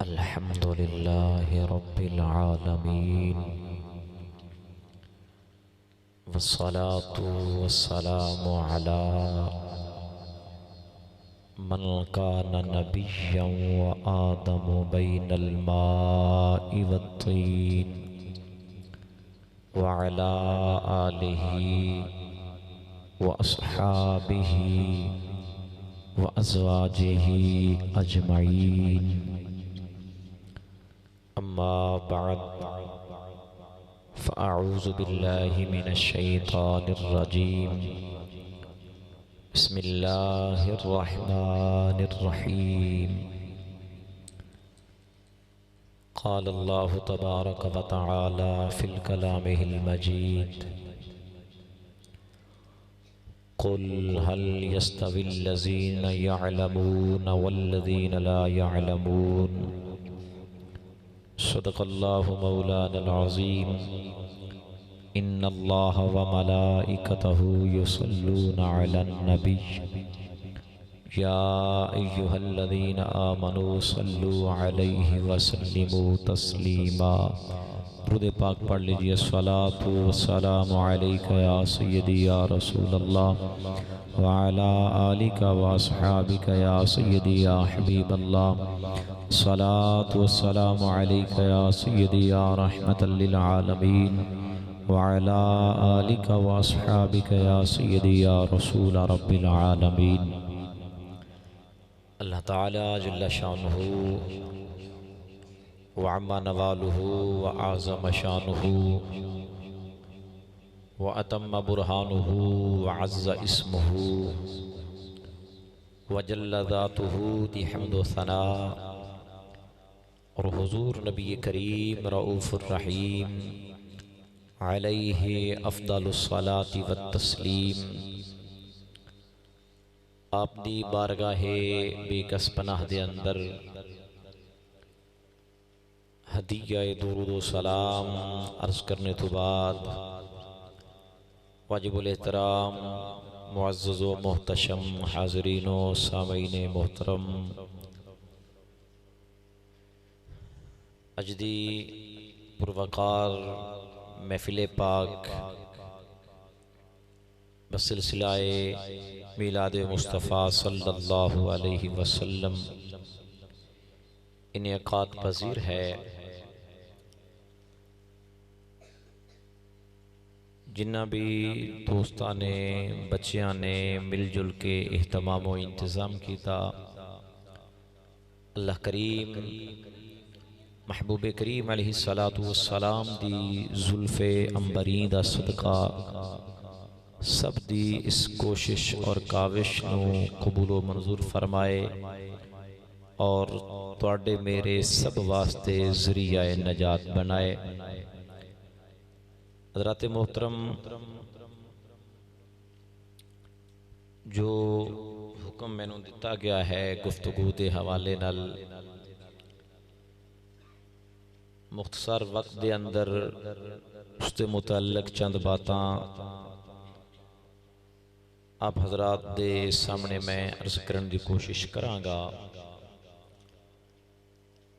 अल्हम्दुलिल्लाहि रब्बिल आलमीन वस्सलातु वस्सलामु अला मन कान नबिय्यन व आदमु बैनल माइ वत्तीन व अला आलिहि व अस्हाबिहि व अज़वाजिहि अजमईन। अम्मा बअद फ़अऊज़ु बिल्लाहि मिनश शैतानिर रजीम। बिस्मिल्लाहिर रहमानिर रहीम। क़ाल अल्लाहु तबारक व तआला फ़िल कलामिहिल मजीद। क़ुल हल यस्तविल्लज़ीन यअलमून वल्लज़ीन ला यअलमून। सदक़ल्लाहु मौलानल अज़ीम। इन्नल्लाह व मलाइकतहु युसल्लूना अलन नबी या अय्युहल्लज़ीना आमनू सल्लु अलैहि व सल्लिमू तस्लीमा। दुरूद पाक पढ़ लीजिए। अस्सलातु वस्सलामु अलैका या सय्यदी या रसूलल्लाह व अला आलिका व अस्हाबिका या सय्यदी या हबीबल्लाह। अस्सलातु वस्सलामु अलैका या सय्यदी या रहमतल लिल आलमीन व अला आलिका व अस्हाबिका या सय्यदी या रसूल रब्बिल आलमीन। अल्लाह ताला जल्ल शानुहु व अम्मा नवालुहु व आज़म शानुहु व अतम्म बुरहानुहु व अज़्ज़ इस्मुहु व जल्ल ज़ातुहु दी हम्द व सना। और हुज़ूर नबी करीम रऊफ़ुर रहीम अलैहि अफ़्ज़लुस सलाति व तस्लीम। आप दी बारगाहे बेकस पनाह दे अंदर हदिया दुरूद व सलाम अर्ज़ करने तो बाद वाजिबुल एहतराम मुअज़्ज़ज़ व मोहतशम हाज़रीन व सामीन मोहतरम, अजदी पुरवकार महफिल पाक बसिलसिलाए मीलाद मुस्तफ़ा सल्लल्लाहु अलैहि वसल्लम इनेकात पज़ीर है। जिन्ना भी दोस्तां ने बच्चियां ने मिलजुल के एहतमाम व इंतज़ाम किया, अल्लाह करीम महबूब करीम अलैहिस्सलातु वस्सलाम दी जुल्फ़े अंबरी दा सदका सब दी इस कोशिश और काविश नूं कबूल व मंजूर फरमाए और तुहाडे मेरे सब वास्ते ज़रिया नजात बनाए। हज़रात मोहतरम, जो हुक्म मैनू दिता गया है गुफ्तगू के हवाले नाल मुख्तसर वक्त के अंदर उसके मुतल्लिक चंद बातां आप हजरात दे सामने मैं अर्ज करने की कोशिश करांगा।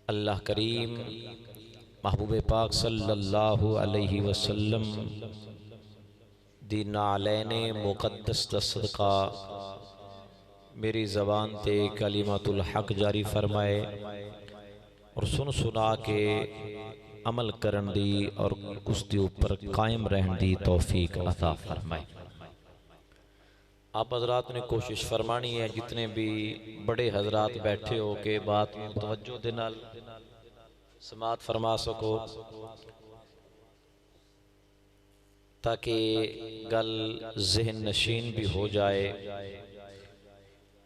अल्लाह करीम महबूब पाक सल्लल्लाहु अलैहि वसल्लम दी नालैने मुक़द्दस दा सदका मेरी ज़बान ते कलिमतुल हक जारी फरमाए और सुन सुना के अमल करन दी और उसके ऊपर कायम रहने दी तौफीक अता फरमाए। आप हजरात ने कोशिश फरमानी है, जितने भी बड़े हजरात बैठे हो के बात तवज्जो दे नाल समात फरमा सको, ताकि गल जहन नशीन भी हो जाए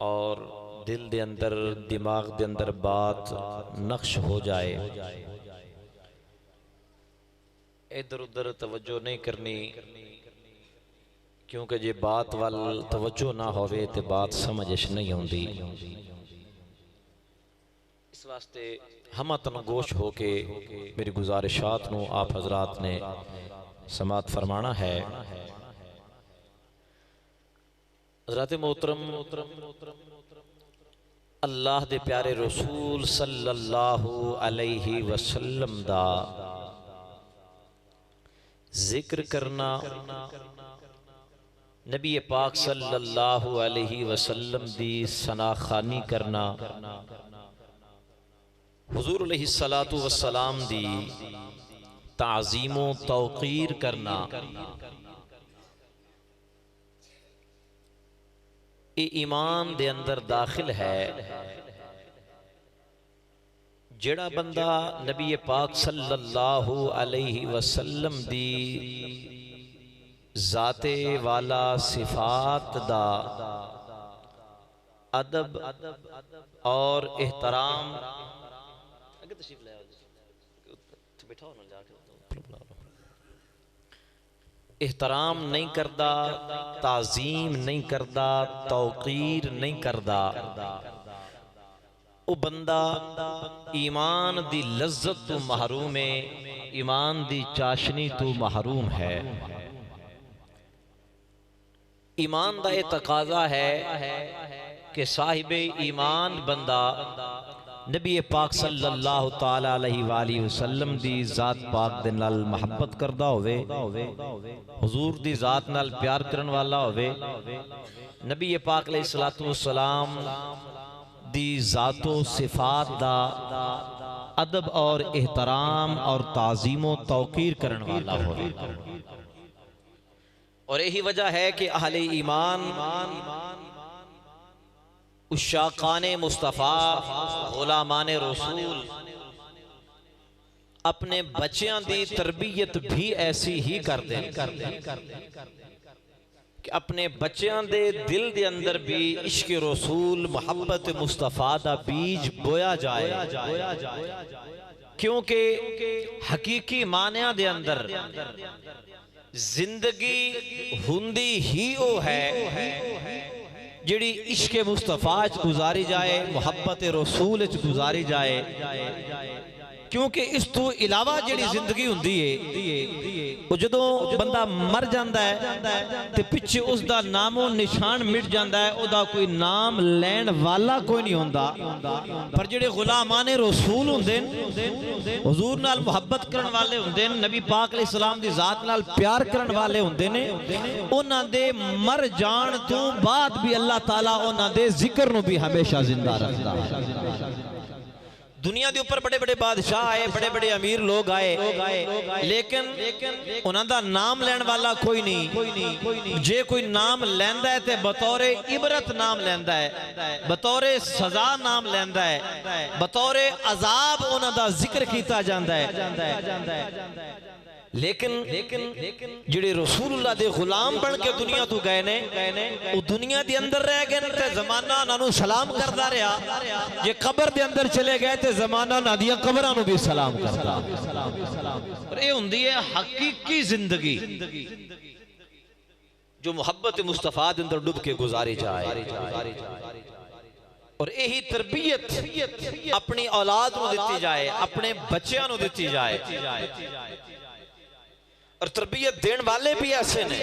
और दिल दे अंदर दिमाग दे अंदर बात नक्श हो जाए। इधर उधर तवज्जो नहीं करनी, क्योंकि जे बात वाल तवज्जो ना होवे तो बात समझ नहीं आती। इस वास्ते हमतन गोश हो के मेरी गुजारिशात नू आप हजरात ने समात फरमाना है। हज़रात मोहतरम, अल्लाह दे प्यारे रसूल सल्लल्लाहु अलैहि वसल्लम दा जिक्र करना, नबी पाक सल्लल्लाहु अलैहि वसल्लम दी सनाखानी करना, हुजूर अलैहि सलातु वस्सलाम दी ताज़ीमो तौक़ीर करना, ये ईमान दे अंदर दाखिल है। जेड़ा बंदा नबी पाक सल्लल्लाहु अलैहि वसल्लम दी जाते वाला सिफात दा अदब और एहतराम एहतराम नहीं करदा, ताज़ीम नहीं करदा, तौक़ीर नहीं करदा, वो बंदा ईमान दी लज्जत तो महरूम है, ईमान दी चाशनी तो महरूम है। ईमान दा ये तकाज़ा है कि साहिबे ईमान बंदा नबी पाक सल्लल्लाहु ताला अलैहि वसल्लम दी जात पाक दे नाल मोहब्बत करदा होवे, हुजूर दी जात नाल प्यार करन वाला होवे, नबी पाक अलैहि सलातु वस्सलाम दी जातो सिफात दा अदब और एहतराम और ताज़ीमो तौक़ीर करन वाला होवे। और यही वजह है कि अहले ईमान उशाकाने मुस्तफ़ा गुलामाने रसूल अपने बच्चों की तरबियत भी ऐसी ही करते हैं कि अपने बच्चों के दिल के अंदर भी इश्क रसूल मोहब्बत मुस्तफ़ा दा बीज बोया जाए, क्योंकि हकीकी मानिया दे अंदर जिंदगी हुंदी ही वो है जिहड़ी इश्क मुस्तफा च गुजारी जाए, मोहब्बत रसूल च गुजारी जाए, क्योंकि इस तो इलावा जिहड़ी जिंदगी हुंदी है वो जदों बंदा मर जाता है तो पिछे उसका नामो निशान मिट जाता है, उसका कोई नाम लैन वाला कोई नहीं होंदा। पर जिहड़े गुलामाने रसूल हुंदे ने, हुजूर नाल मोहब्बत करन वाले हुंदे ने, नबी पाक अलैहि सलाम दी जात नाल प्यार करन वाले हुंदे ने, उन्हां दे मर जाण तो बाद भी अल्लाह ताला उन्हां दे जिक्र नूं भी हमेशा जिंदा रखदा है। दुनिया के ऊपर बड़े बड़े बादशाह आए, बड़े बड़े अमीर लोग आए, लेकिन उन्हां दा नाम लैन वाला कोई नहीं। जे कोई नाम लैंदा है तो बतौरे इबरत नाम लैंदा है, बतौरे सजा नाम लैंदा है, बतौरे अजाब उन्हां दा जिक्र कीता जांदा है। लेकिन जिहड़े रसूलुल्लाह दे गुलाम बन के दुनिया तो गए ने, वो दुनिया दे अंदर रह गए ते जमाना उन्हां नूं सलाम करदा रहा। जे कब्र दे अंदर चले गए ते जमाना उन्हां दियां कब्रां नूं भी सलाम करदा। और ये हुंदी है हकीकी जिंदगी जो मोहब्बत मुस्तफा दे अंदर डूब के गुजारी जाए। और यही तरबियत अपनी औलाद नूं दित्ती जाए, अपने बच्चों नूं दित्ती जाए। और तरबियत देने वाले भी ऐसे ने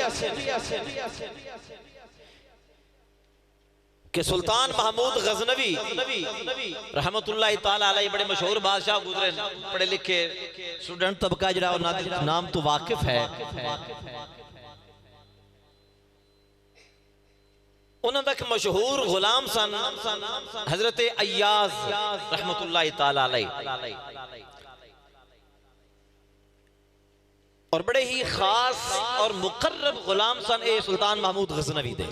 कि सुल्तान महमूद गजनवी रहमतुल्लाह ताला अलैहि बड़े मशहूर बादशाह गुजरे, पढ़े लिखे स्टूडेंट तबका जिहड़ा नाम तो वाकिफ है। उन्हां दा एक मशहूर गुलाम सन हजरत अय्याज रहमतुल्लाह ताला अलैहि, और बड़े ही खास और मुकर्रब गुलाम सन ए सुल्तान महमूद गजनवी दे।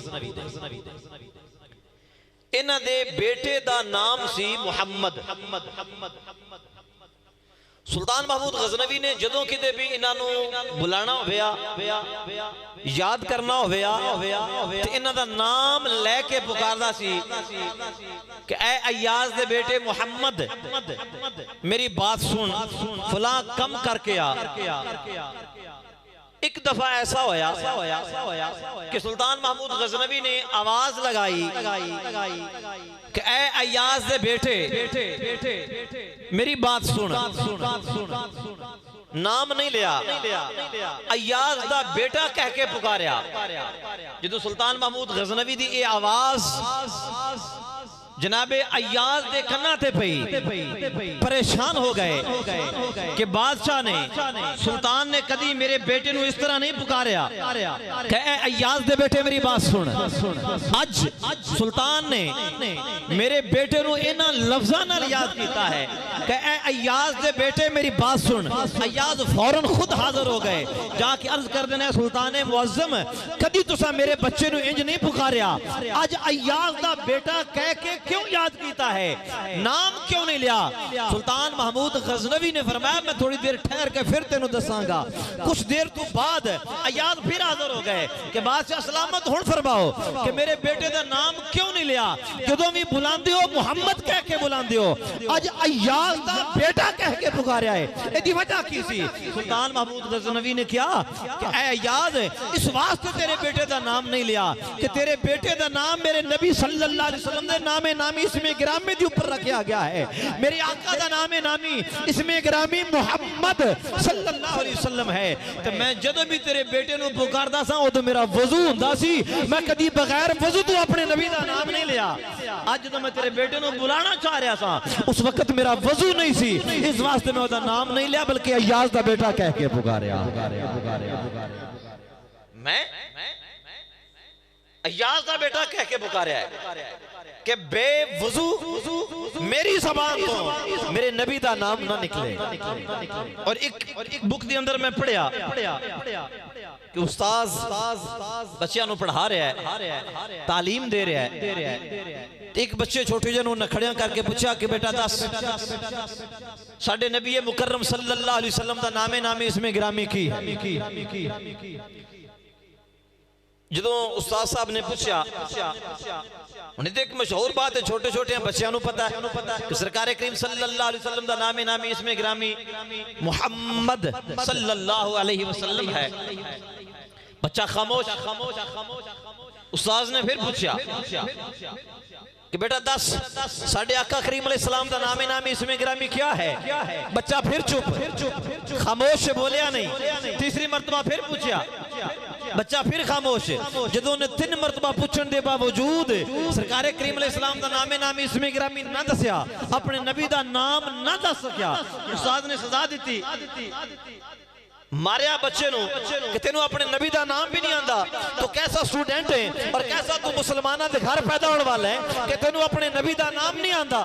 इन्हां दे बेटे दा नाम सी मुहम्मद। सुल्तान महमूद गजनवी ने जदों किते भी इन्हां नूं बुलाना होया, याद करना होया, ते इन्हां दा नाम लेके पुकारदा सी कि ऐ अय्याज दे बेटे मुहम्मद, मेरी बात सुन, फलां कम करके आ। एक दफा ऐसा होया कि सुल्तान महमूद गजनवी ने आवाज लगाई कि ऐ अय्याज दे बेटे, मेरी बात सुन। नाम नहीं लिया, अय्याज दा बेटा कह के पुकारया। जो सुल्तान महमूद गजनवी दी ये आवाज जनाबे अय्याज दे कन्ना ते पई परेशान हो गए कि बादशाह ने सुल्तान ने कदी मेरे बेटे नु इस तरह नहीं पुकारिया कि ए अय्याज दे बेटे मेरी बात सुन। अज सुल्तान ने मेरे बेटे नु इना लफ्ज़ां नाल याद कीता है कि ए अय्याज दे बेटे मेरी बात सुन। अय्याज फौरन खुद हाजिर हो गए, जाके अर्ज कर देना सुल्तान मुअज्जम कदी तुसा मेरे बच्चे नु इंज नहीं पुकारिया, अज अय्याज दा बेटा कह के क्यों याद कीता है, नाम क्यों नहीं लिया। सुल्तान महमूद गजनवी ने फरमाया मैं थोड़ी देर ठहर के फिर तेनू दसांगा। कुछ देर तो बाद अय्याज फिर हाजिर हो गए कि बादशाह सलामत हुण फरमाओ कि मेरे बेटे दा नाम क्यों नहीं लिया, जदों भी बुलांदे हो मुहम्मद कह के बुलांदे हो, अज अय्याज दा बेटा कह के पुकारिया है, इसकी वजह की सी। सुल्तान महमूद गजनवी ने कहा कि ऐ अय्याज इस वास्ते तेरे बेटे दा नाम नहीं लिया कि तेरे बेटे दा नाम मेरे नबी सल्लल्लाहु अलैहि वसल्लम दे नामे नामी इसमें गिरामी के ऊपर रखा गया है। मेरे आका दा नामे नामी इसमें गिरामी मुहम्मद सल्लल्लाहु अलैहि वसल्लम है। तो मैं जदों भी तेरे बेटे नु पुकारदा सा उदों मेरा वजू हुंदा सी, मैं कदी बगैर वजू तो अपने नबी दा नाम नहीं लिया। अज तो मैं तेरे बेटे नु बुलाना चाह रहा था, उस वक्त मेरा वजू नहीं सी, इस वास्ते मैं ओदा नाम नहीं लिया बल्कि अय्याज दा बेटा कह के पुकारिया। मैं अय्याज दा बेटा कह के पुकारिया है कि बेवजू मेरी ज़बान तो मेरे नबी दा नाम ना निकले। और एक बुक के अंदर मैं पढ़िया कि उस्ताद बच्चों को पढ़ा रहा है, तालीम दे रहा है। एक बच्चे छोटे जन नखड़ियां करके पूछा कि बेटा दस साडे नबी मुकर्रम सल्लल्लाहु अलैहि वसल्लम दा नामे नामी इसमें गिरामी की। जदों उस्ताद साहब ने पूछा, उन्हें तो एक मशहूर बात है, छोटे छोटे बच्चों को पता है कि सरकार करीम सल्लल्लाहु अलैहि वसल्लम दा नामे नामी इसमें गिरामी मुहम्मद सल्लल्लाहु अलैहि वसल्लम है। बच्चा खामोश। उस्ताद ने फिर पूछा कि बेटा दस साडे आका करीम अलैहिस्सलाम दा नामे नामी इसमें गिरामी क्या है। बच्चा फिर चुप खामोश बोलिया नहीं। तीसरी मर्तबा फिर पूछा, बच्चा फिर खामोश। जदों ने 3 मर्तबा पूछने के बावजूद सरकार करीम अलैहिस्सलाम दा नामे नामी इसमें गिरामी ना दसिया, अपने नबी दा नाम ना दस सकिया, उस्ताद ने सजा दी, मारिया बच्चे नु कि तेनू अपने नबी दा नाम भी नहीं आंदा, तो कैसा स्टूडेंट है और कैसा तू मुसलमाना दे घर पैदा होने वाला है कि तेनू अपने नबी दा नाम नहीं आंदा।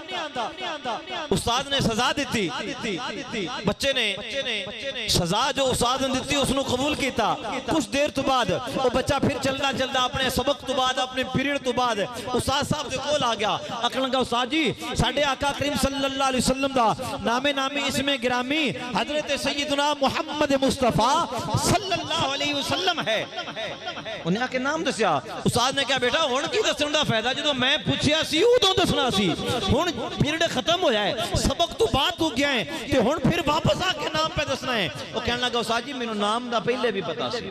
उस्ताद ने सजा दी। बच्चे ने सजा जो उस्ताद ने दी उसनु कबूल किया। कुछ देर तो बाद वो बच्चा फिर चलदा चलदा अपने सबक तो बाद अपने पीरियड तो बाद उस्ताद साहब दे कोल आ गया। आखन लगा उस्ताद जी साडे आका करीम सल्लल्लाहु अलैहि वसल्लम दा नामे नामी इसमें गिरामी हजरत सैयदना मुहम्मद मुस्तफा सल्लल्लाहु अलैहि वसल्लम है। उन्हें आके नाम दसिया। उस्ताद ने कहा बेटा हुण की दसण दा फायदा, जो मैं पूछया सी उदों दसना सी, हुण पीरियड खत्म होया है, सबक तो बाद तू गया है ते हुण फिर वापस आके नाम पे दसना है। वो कहने लगा उस्ताद जी मेनू नाम दा पहले भी पता सी,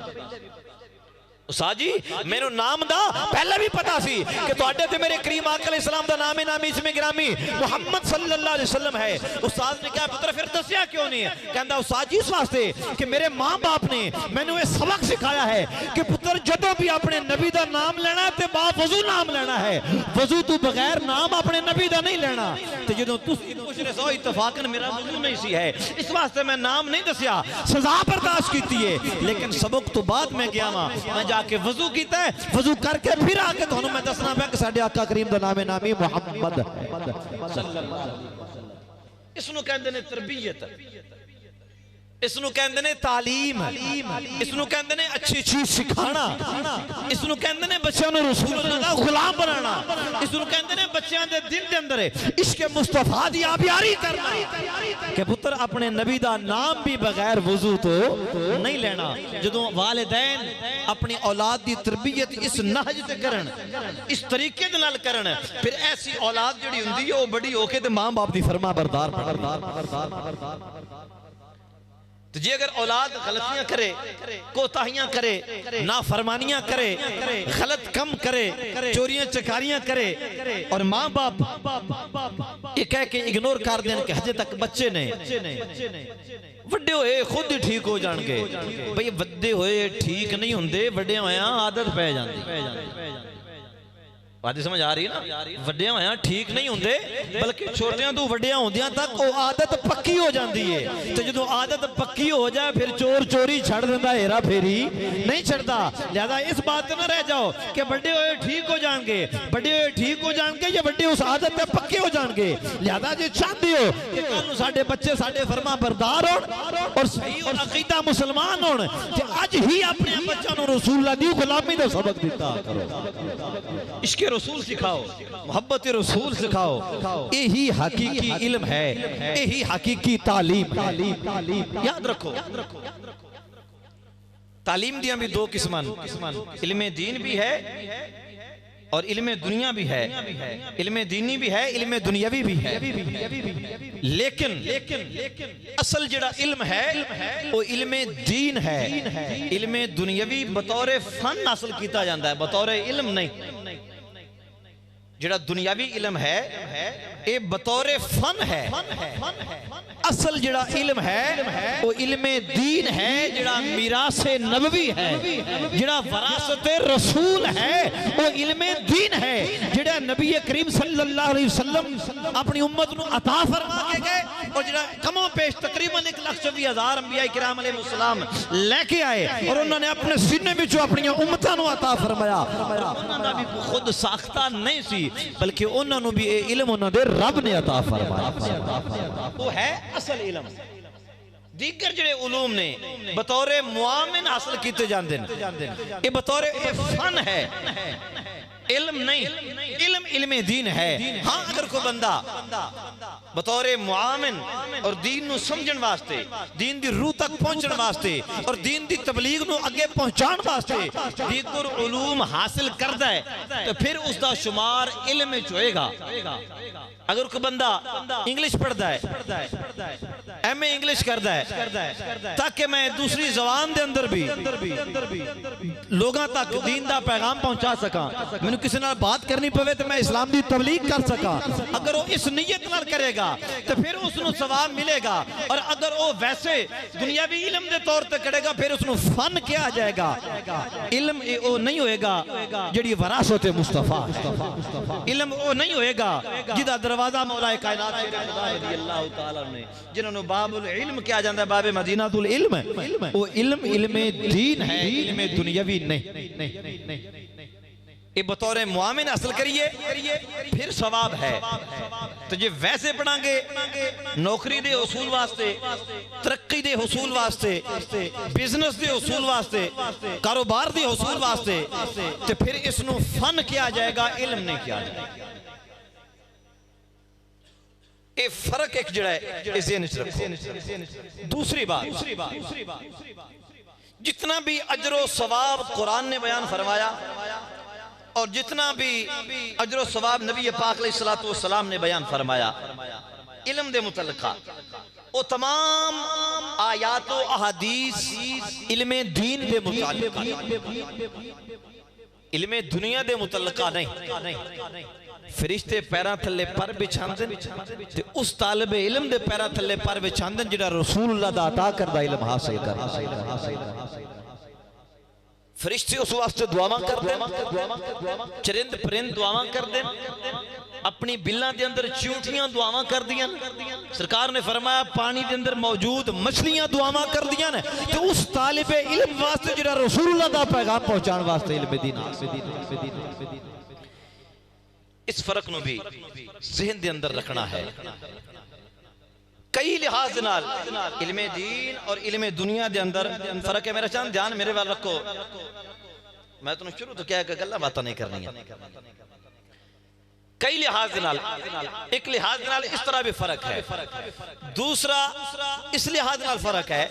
उस्ताद जी मेनू नाम दा पहले भी पता सी कि तुहाडे ते मेरे करीम आका अलैहिस्सलाम दा नामे नामी इसमें गिरामी मुहम्मद सल्लल्लाहु अलैहि वसल्लम है। उस्ताद ने कहा पुत्र फिर दसिया क्यों नहीं? कहंदा उस्ताद जी इस वास्ते कि मेरे मां बाप ने मैनू ये सबक सिखाया है कि पुत्र जदों भी अपने नबी दा नाम लेना ते बावजू नाम लेना है, वजू तो बगैर नाम अपने नबी दा नहीं लेना। ते जदों तुसी पूछ रहे हो इत्तफाकन मेरा वजू नहीं सी है, इस वास्ते मैं नाम नहीं दसिया, सजा बर्दाश्त कीती है। लेकिन सबक तो बाद मैं गया मैं जाके वजू कीता है, वजू करके फिर आके तुहानू मैं दसना पिया कि साडे आका करीम दा नामे नामी मुहम्मद सल्लल्लाहु अलैहि वसल्लम। इसनु कहंदे ने तरबियत, इसनु कहंदे ने तालीम, इसनु कहंदे ने अच्छी चीज सिखाना, इसनु कहंदे ने बच्चों को रसूलुल्लाह दा गुलाम बनाना, इसनु कहंदे ने बच्चों दे दिल दे अंदर इश्क मुस्तफा दी आबियारी करना कि पुत्र अपने नबी दा नाम भी बगैर वजू तो नहीं लेना। जदों वालिदैन अपनी औलाद दी तरबियत इस नहज ते करन, इस तरीके दे नाल करन, फिर ऐसी औलाद जिहड़ी हुंदी है वो बड़ी होके ते मां बाप दी फरमा बरदार। तो जी अगर औलाद गलतियां करे, कोताहियां करे, नाफरमानियां करे, गलत कम करे, चोरियां चकारियां करे और माँ बाप ये कह के इग्नोर कर दें कि हजे तक बच्चे ने वड्डे होए खुद ही ठीक हो जाएंगे। भाई वड्डे होए ठीक नहीं होंदे, वड्डे होया आदत पै जाती। बात समझ आ रही ना, वड्डियां होया ठीक नहीं होंदे, बल्कि छोटियां तो वड्डियां होंदियां तक वो आदत पक्की हो जाती है। तो जो आदत पक्की हो जाए फिर चोर चोरी छड़ देता, हेरा फेरी नहीं छड़ता। लिहाजा इस बात ना रह जाओ कि बड़े होए ठीक हो जाएंगे, बड़े होए ठीक हो जाएंगे या बड़े उस आदत पे पक्के हो जाएंगे। लिहाजा जो चाहते हो कि कल साडे बच्चे साडे फरमा बरदार हो और सही और अकीदा मुसलमान हो, अज ही अपने बच्चों को रसूलुल्लाह दी गुलामी का सबक दिता करो, इश्क़ रसूल सिखाओ, मोहब्बत रसूल सिखाओ। यही हकीकी इल्म है, यही हकीकी तालीम है। याद रखो तालीम दियां भी दो किस्मान, इल्म दीन भी है और इल्म दुनिया भी है। इल्म दीनी भी है, इल्म दुनियावी भी है। लेकिन असल जड़ा इल्म है वो इल्म दीन है। इल्म दुनियावी बतौर फन हासिल किया जाता है, बतौर इल्म नहीं। जड़ा दुनियावी इल्म है ये बतौर फन है। असल जड़ा इल्म है वो इल्म दीन है, जड़ा मिरासे नबवी है, जड़ा वरासत रसूल है वो इल्म दीन है। जड़ा नबी करीम सल्लल्लाहु अलैहि वसल्लम अपनी उम्मत को अता फरमा के गए और जड़ा कमो पेश तकरीबन 1,24,000 अंबिया किराम अलैहिस्सलाम लेके आए और उन्होंने अपने सीने विचों अपनी उम्मतां को अता फरमाया। उन्होंने भी खुद साख्ता नहीं सी, बल्कि उन्होंने भी ये इल्म उन्होंने रब ने अता फरमाया। वो है असल इल्म। दीगर जड़े उलूम ने बतौर मुआमिन हासिल किए जाते हैं, ये बतौर फन है, इल्म नहीं। इल्म इल्म दीन है। हाँ अगर कोई बंदा बतौर मुआमिन और दीन नू समझण वास्ते, दीन दी रूह तक पहुंचण वास्ते और दीन दी तबलीग नू अगे पहुंचाण वास्ते दीगर उलूम हासिल करदा है तो फिर उसका शुमार इल्म विच होएगा। अगर कोई बंदा इंग्लिश पढ़ता है, एमए इंग्लिश करता है, ताकि मैं दूसरी जबान दे अंदर भी लोगों तक दीन दा पैगाम पहुंचा सका, मैंने किसी नाल बात करनी पवे तो मैं इस्लाम दी तबलीग कर सका, अगर वो इस नीयत नाल करेगा तो फिर उसनु सवाब मिलेगा। और अगर वो वैसे दुनियावी इल्म दे तौर पे करेगा फिर उसनु फन किया जाएगा। इल्म वो नहीं होएगा जिहड़ी वरासत मुस्तफा, इल्म वो नहीं होएगा जिहदा दरवाजा मौलाए कायनात खुदा रज़ियल्लाहु तआला ने जिन्होंने बाबुल इल्म किया जाता है, बाबे मदीनातुल इल्म। वो इल्म इल्म दीन है, इल्म दुनियावी नहीं। ये बतौर मुआमिन हासिल करिए फिर सवाब है। तो जे वैसे पढ़ांगे नौकरी दे उसूल वास्ते, तरक्की दे उसूल वास्ते, बिजनेस दे उसूल वास्ते, कारोबार दे उसूल वास्ते, तो फिर इसनु फन किया जाएगा, इल्म नहीं किया जाएगा। ये फर्क एक जड़ा है इस ज़हन च रखो। दूसरी बात, जितना भी अजरो सवाब कुरान ने बयान फरमाया और जितना भी अजरो सवाब नबी पाक अलैहिस्सलातु वस्सलाम ने बयान फरमाया इल्म दे मुतल्लिका, वो तमाम आयातो अहादीस इल्म दीन दे मुताल्लिका, इल्म दुनिया दे मुतल्लिका नहीं। फरिश्ते पैरां थल्ले पर बिछांदे ते उस तालिबे इल्म दे पैरां थल्ले पर बिछांदे जिहड़ा रसूलुल्लाह दा अता करदा इल्म हासिल करदा। फरिश्ते उस वास्ते दुआवां करदे, चरिंद परिंद दुआवां करदे, अपनी बिल्लां दे अंदर चूंटियां दुआवां करदियां। सरकार ने फरमाया पानी दे अंदर मौजूद मछलियां दुआवां करदियां ने। तो उस तालिबे इल्म वास्ते जिहड़ा रसूलुल्लाह दा पैगाम पहुंचाण वास्ते इल्म दीन, इस फर्क नूं भी ज़हन दे अंदर रखना है। कई लिहाज नाल इल्मे दीन और इल्मे दुनिया दे अंदर फर्क है। मेरा चांद ध्यान मेरे वाल रखो, मैं तुम शुरू तो क्या गल्ला बात नहीं करनी है। कई लिहाज नाल, एक लिहाज नाल इस तरह भी फर्क है, दूसरा इस लिहाज नाल फर्क है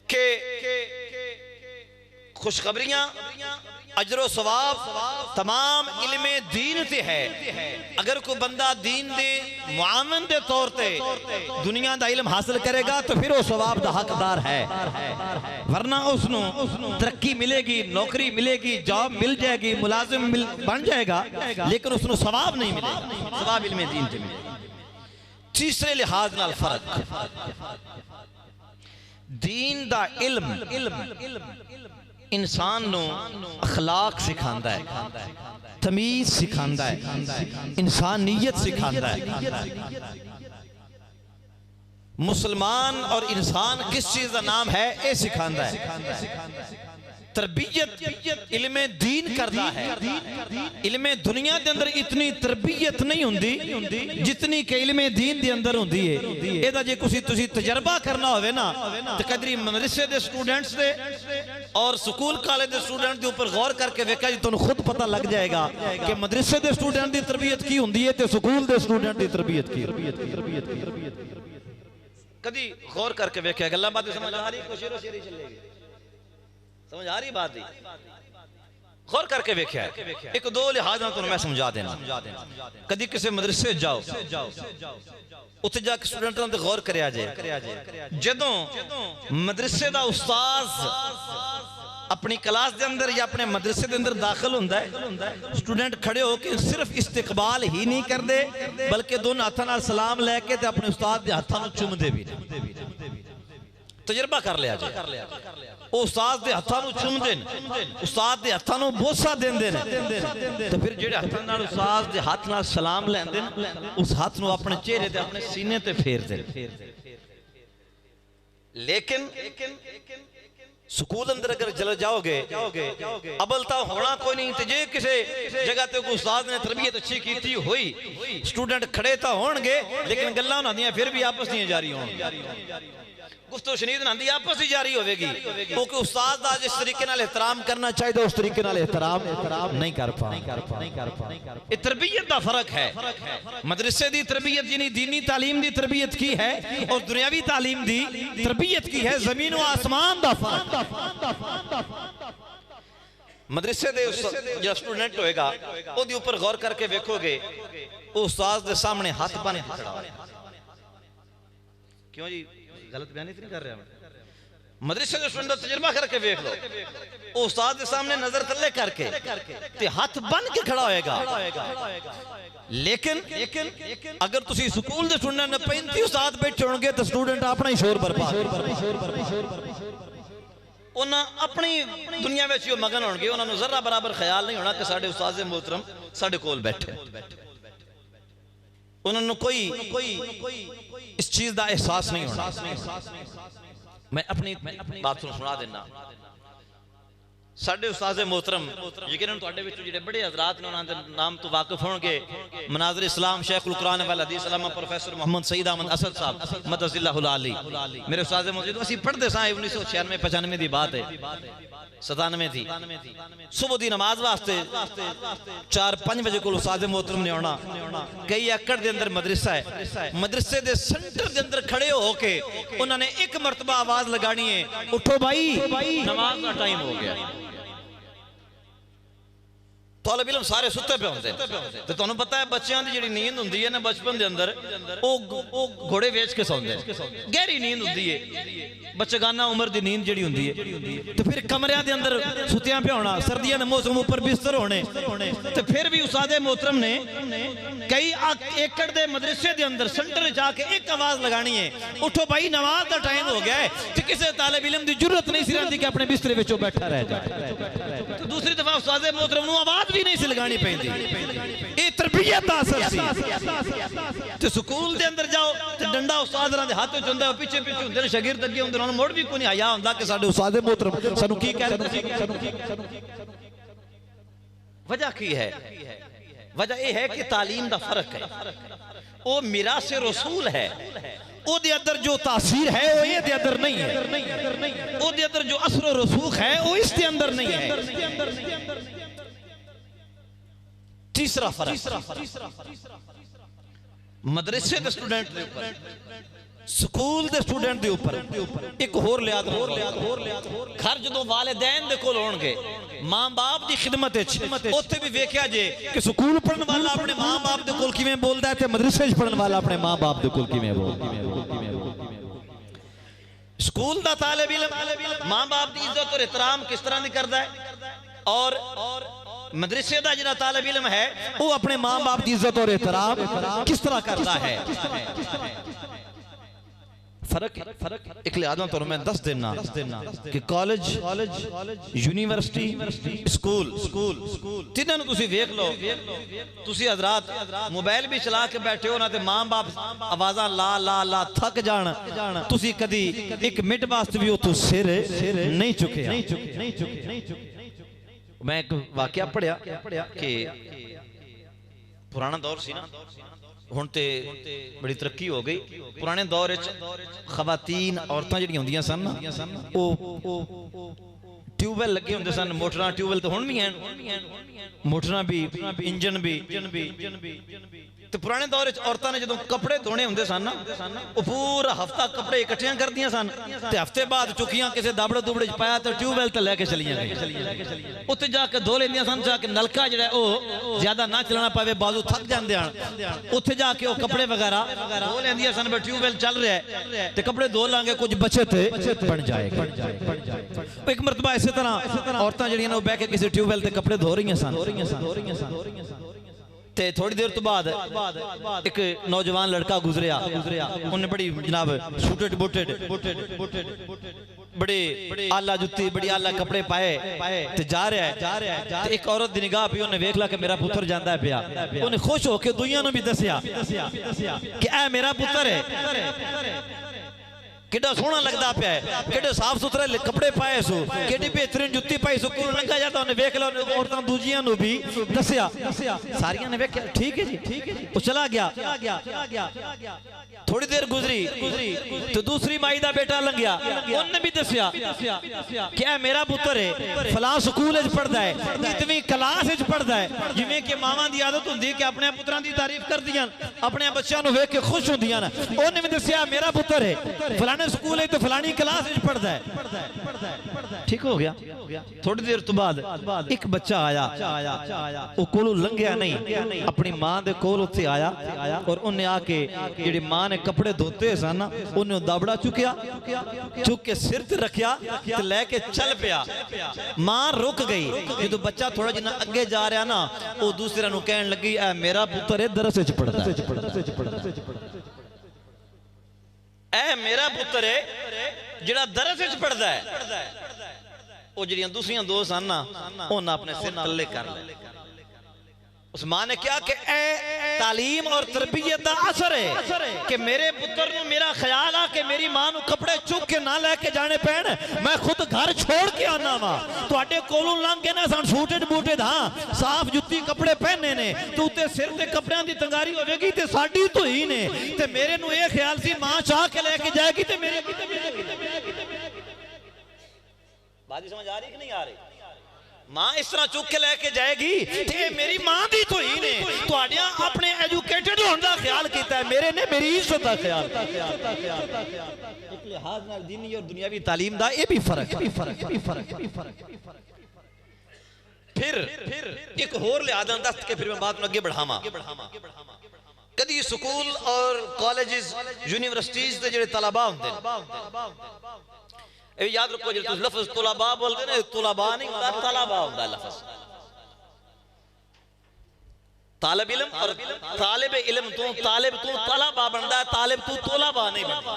कि खुशखबरियां अजरो सवाब तमाम इल्मे दीन ते है। अगर कोई बंदा दीन दे मुआमिन दे तौर ते दुनिया दा इल्म हासिल करेगा तो फिर वो सवाब दा हकदार है, वरना उसनु तरक्की मिलेगी, नौकरी मिलेगी, जॉब मिल जाएगी, मुलाजिम बन जाएगा, लेकिन उसनु सवाब नहीं मिलेगा, सवाब इल्मे दीन ते मिलेगा। तीसरे लिहाज नाल फर्क, दीन दा इल्म इंसान नू अखलाक सिखांदा है, तमीज सिखांदा है, इंसानियत सिखांदा है। मुसलमान और इंसान किस चीज का नाम है ये सिखांदा है। तरबियत इल्मे दीन करता है। इल्मे दुनिया के अंदर इतनी तरबियत नहीं होंदी जितनी कि इल्मे दीन के अंदर होंदी है। एदा जे तुसी तजर्बा करना होवे ना तो कदरी मदरसे दे स्टूडेंट्स दे और स्कूल कॉलेज दे स्टूडेंट के ऊपर गौर करके वेखा जी तुहानू खुद पता लग जाएगा कि मदरसे दे स्टूडेंट की तरबियत की होंदी है ते स्कूल दे स्टूडेंट की तरबियत की। कदी गौर करके वेख्या गल्लां बातें समझ आ रही, कोई शेरो शेरी चलेगी, समझ आ रही बात? गौर करके वेख्या एक दो लिहाज ना मैं समझा देना। कदी किसी मदरसे जाओ उत्थे जाके स्टूडेंटां ते गौर करया जाए, जदों मदरसे दा उस्ताद अपनी क्लास के अंदर या अपने मदरसे के अंदर दाखिल होंदा है, स्टूडेंट खड़े होकर सिर्फ इस्तिकबाल ही नहीं करते बल्कि दोनों हाथों नाल सलाम लैके ते अपने उस्ताद के हाथों नूं चुमदे भी। तजर्बा कर लिया जाए, उस्ताद के हाथों नूं चुमदे ने, उस्ताद के हाथों नूं बोसा देंदे ने, तो फिर जिहड़े हाथों नाल उस्ताद के हाथ नाल सलाम लैंदे ने उस हाथ नूं अपने चेहरे ते अपने सीने ते फेरदे ने। लेकिन स्कूल अंदर अगर चले जाओगे अबल तो होना कोई नहीं, तो जे किसी जगह ते कोई उस्ताद ने तरबियत अच्छी की हुई स्टूडेंट खड़े तो होणगे लेकिन गल्लां उन्हां दियां फिर भी आपस में जारी होणगी, गुफ्तगू शनीद उन्हां दी आपस में जारी होवेगी क्योंकि उस्ताद दा जिस तरीके नाल एहतराम करना चाहिए उस तरीके नाल एहतराम नहीं कर पा। ये तरबियत दा फर्क है। मदरसे दी तरबियत यानी दीनी तालीम दी तरबियत की है और दुनियावी तालीम दी तरबियत की है, जमीन व आसमान दा फर्क। मदरसे दे जो स्टूडेंट होएगा ओदे ऊपर गौर करके वेखोगे उस्ताद दे सामने हाथ बन के खड़ा है। क्यों जी गलत बयानी नहीं कर रहा मैं? मदरसे के स्टूडेंट तजर्बा करके देख लो, उस्ताद के सामने नजर तले करके ते हाथ बन के खड़ा होएगा। लेकिन अगर तुसी स्कूल के स्टूडेंट ने 35 उस्ताद बैठे होंगे तो स्टूडेंट अपना ही शोर बर्बाद उन्हें अपनी दुनिया में मगन होंगे, उन्होंने जरा बराबर ख्याल नहीं होना कि साडे उस्ताद मोहतरम साडे कोल बैठे, उन्होंने कोई इस चीज का एहसास नहीं होना। मैं अपनी बात सुना देना। साडे उस्ताद मोहतरम यकीनन तुहाडे विचों जिहड़े बड़े हज़रात ने उन्हां दे नाम तो वाकिफ होणगे, मनाज़िर इस्लाम शेखुल कुरान वल हदीस अल्लामा प्रोफेसर मोहम्मद सईद अहमद असद साहब मदजिल्लाहुल आली मेरे उस्ताद मोहतरम असीं पढ़दे सां 1996-95 दी बात है, 97 थी। सुबह दी नमाज वास्ते 4-5 बजे को उस्ताद मोहतरम ने आना, कई एकड़ के अंदर मदरसा है, मदरसे के सेंटर के अंदर खड़े होके उन्होंने एक मरतबा आवाज लगानी है, उठो भाई नमाज का टाइम हो गया। तालिब इल्म सारे सुते पे होंदे ते तुहानू पता है बच्चों की जिहड़ी नींद हुंदी है ना बचपन के अंदर वो घोड़े वेच के सौंदे, गहरी नींद हुंदी है, बचगाना उम्र की नींद जिहड़ी हुंदी है। तो फिर कमरियां दे अंदर सुतियां पे होना, सर्दियां दे मौसम ऊपर बिस्तर होने, तो फिर भी उस्ताद मोहतरम ने कई एकड़ दे मदरसे दे अंदर सेंटर जाके एक आवाज लगानी है, उठो भाई नमाज का टाइम हो गया है। तो किसी तालिब इल्म की जरूरत नहीं सी रहिंदी कि अपने बिस्तरे विचों बैठा रह जाए। तो दूसरी दफा उस्ताद मोहतरम नूं आवाज भी नहीं सी लगानी पैंदी। ये तरबियत दा असर सी। ते स्कूल दे अंदर जाओ ते डंडा उस्ताद दे हाथ विच हुंदा, पीछे पीछे हुंदे ने शागिर्द अगे हुंदे, उन्हां नूं मुड़ भी कोई नहीं हया हुंदा कि साडे उस्ताद मोहतरम सानू की कह रहे सी। वजह की है? वजह यह है कि तालीम दा फर्क है, वो मिरास रसूल है, ओदे अंदर जो तासीर है वो ये दे अंदर नहीं है, ओदे अंदर जो असर और रसूख है वो इसके अंदर नहीं है। तीसरा फर्क मदरसे के स्टूडेंट दे ऊपर स्कूल के स्टूडेंट के ऊपर एक होर लिया, घर जो वालिदैन दे कोल होणगे मां बाप की खिदमत उत्थे भी वेख्या जे कि स्कूल पढ़ने वाला अपने मां बाप दे कोल किवें बोलदा है ते मदरसे च पढ़ने वाला अपने मां बाप दे कोल किवें बोलदा है। स्कूल दा तालिब इल्म मां बाप की इज्जत और एहतराम किस तरह दी करदा है और मदरसे का जिहड़ा तालिब इल्म है वो अपने मां बाप की इज्जत और एहतराम किस तरह करता है। फर्क एक लिहाजा तो मैं दस देना कि कॉलेज यूनिवर्सिटी स्कूल तिन्हां नूं तुसीं वेख लो तुसीं हज़रात मोबाइल भी चला के बैठे हो ना ते मां बाप आवाज़ां ला ला ला थक जान तुसीं कदी एक मिनट वास्ते भी उतों सिर नहीं चुके। मैं एक वाकया पढ़िया कि पुराना दौर सी ना हुण ते बड़ी तरक्की हो गई। पुराने दौर खवातीन औरतां जिहड़ियां हुंदियां सन वो ट्यूबवेल लगे होंदे सन, मोटरां ट्यूबवेल तो हुण भी हैं, मोटरां भी इंजन भी। तो पुराने दौर औरतां ने जो कपड़े धोने होंदे सन ना वो पूरा हफ्ता कपड़े इकट्ठियां करदियां सन ते हफ्ते बाद चुकियां किसी दाबड़े दुबड़े पाया तो ट्यूबवेल ते लैके चलियां गई। उत्थे जाके धो लेंदियां सन, जाके नलका जिहड़ा ओ ज्यादा ना चलना पवे, बाजू थक जांदे हन, उत्थे जाके वो कपड़े वगैरह धो लेंदियां सन। बट ट्यूबवेल चल रहा है ते कपड़े धो लांगे कुछ बचत बन जाएगा। एक मरतबा इसी तरह औरतां जिहड़ियां ने बह के किसी ट्यूबवेल ते कपड़े धो रही सन ते थोड़ी देर तो बाद एक नौजवान लड़का गुजरिया, उन्हें बड़ी जनाब सूटेड बूटेड बड़े आला जुत्ती बड़ी आला कपड़े पाए ते जा रहा है ते एक औरत दी निगाह पई, उन्हें वेख ला कि मेरा पुत्र जांदा है पिया। उन्हें खुश होके दुनिया नूं भी दसिया कि ऐ मेरा पुत्र है, किड्डा सोहना लगदा पिया है, किड्डे साफ सुथरे कपड़े पाए सो, किड्डी बेहतरीन जुत्ती पाई सो। कोई लंघा जाता उन्हें वेख लो, औरतां दूजियां नूं भी दसिया, सारियां ने वेख्या ठीक है जी, वो चला गया। थोड़ी देर गुजरी तो दूसरी माई दा बेटा लंघिया, उन्हें भी दसिया कि ऐ मेरा पुत्र है, फलां स्कूल च पढ़दा है, 9वीं क्लास च पढ़दा है। जिवें कि मावां दी आदत हुंदी कि अपने पुत्रां दी तारीफ करदियां, अपने बच्चों नूं वेख के खुश हुंदियां न। उन्हें भी दसिया मेरा पुत्र है, फलाने स्कूल है तो फलानी क्लास च पढ़दा है। ठीक हो गया। थोड़ी देर तो बाद एक बच्चा आया, वो कोलों लंघिया नहीं, अपनी मां दे कोल उत्थे आया और उन्हें आके जिहड़ी मां ने कपड़े धोते सन उन्हें दाबड़ा चुकिया, चुक के सिर ते रखिया ते लेके चल पिया। मां रुक गई। जो बच्चा थोड़ा जिन्ना अगे जा रहा ना, वो दूसरे नूं कहन लगी ऐ मेरा पुत्र है, दरस च पढ़दा है, ऐ मेरा पुत्र है जिहड़ा दरस च पढ़दा है। वो जिहड़ियां दूसरियां दो सन ना उन्हें अपने सिर थल्ले कर लिया। उस मां ने क्या कि ए तालीम और तरबियत का असर है कि मेरे पुत्र नूं मेरा ख्याल आ कि मेरी मां नूं कपड़े चुक के ना लेके जाने पैण, मैं खुद घर छोड़ के आना वा। तुहाडे कोलों लंघ के ना सन सूटेड बूटेड, हाँ साफ जुत्ती कपड़े पहने ने, तो उत्ते सिर ते कपड़ियां दी तंगारी होवेगी ते साडी धोई ने, ते मेरे नूं ये ख्याल सी मां चाह के लेके जाएगी ते मेरे बात समझ आ रही कि नहीं आ रही? मां इस तरह चुक के लेके जाएगी ते मेरी मां दी धोई ने, तुहाडियां अपने एजुकेटेड होने का ख्याल कीता है, मेरे ने मेरी इज्जत का ख्याल। एक लिहाज नाल दीनी और दुनियावी तालीम दा ये भी फर्क। फिर एक होर लिहाज दस के फिर मैं बात अगे बढ़ावा। कदी स्कूल और कॉलेजेस यूनिवर्सिटीज दे जेड़े तलबा हुंदे ने, ये याद रखो जो लफ्ज तुलाबा बोलते हैं, तुलाबा नहीं होता, तलबा होता है लफ्ज। तालिब इल्म और तालिब इल्म तू तालिब तू तलबा बनता है, तालिब तू तुलाबा नहीं बनता।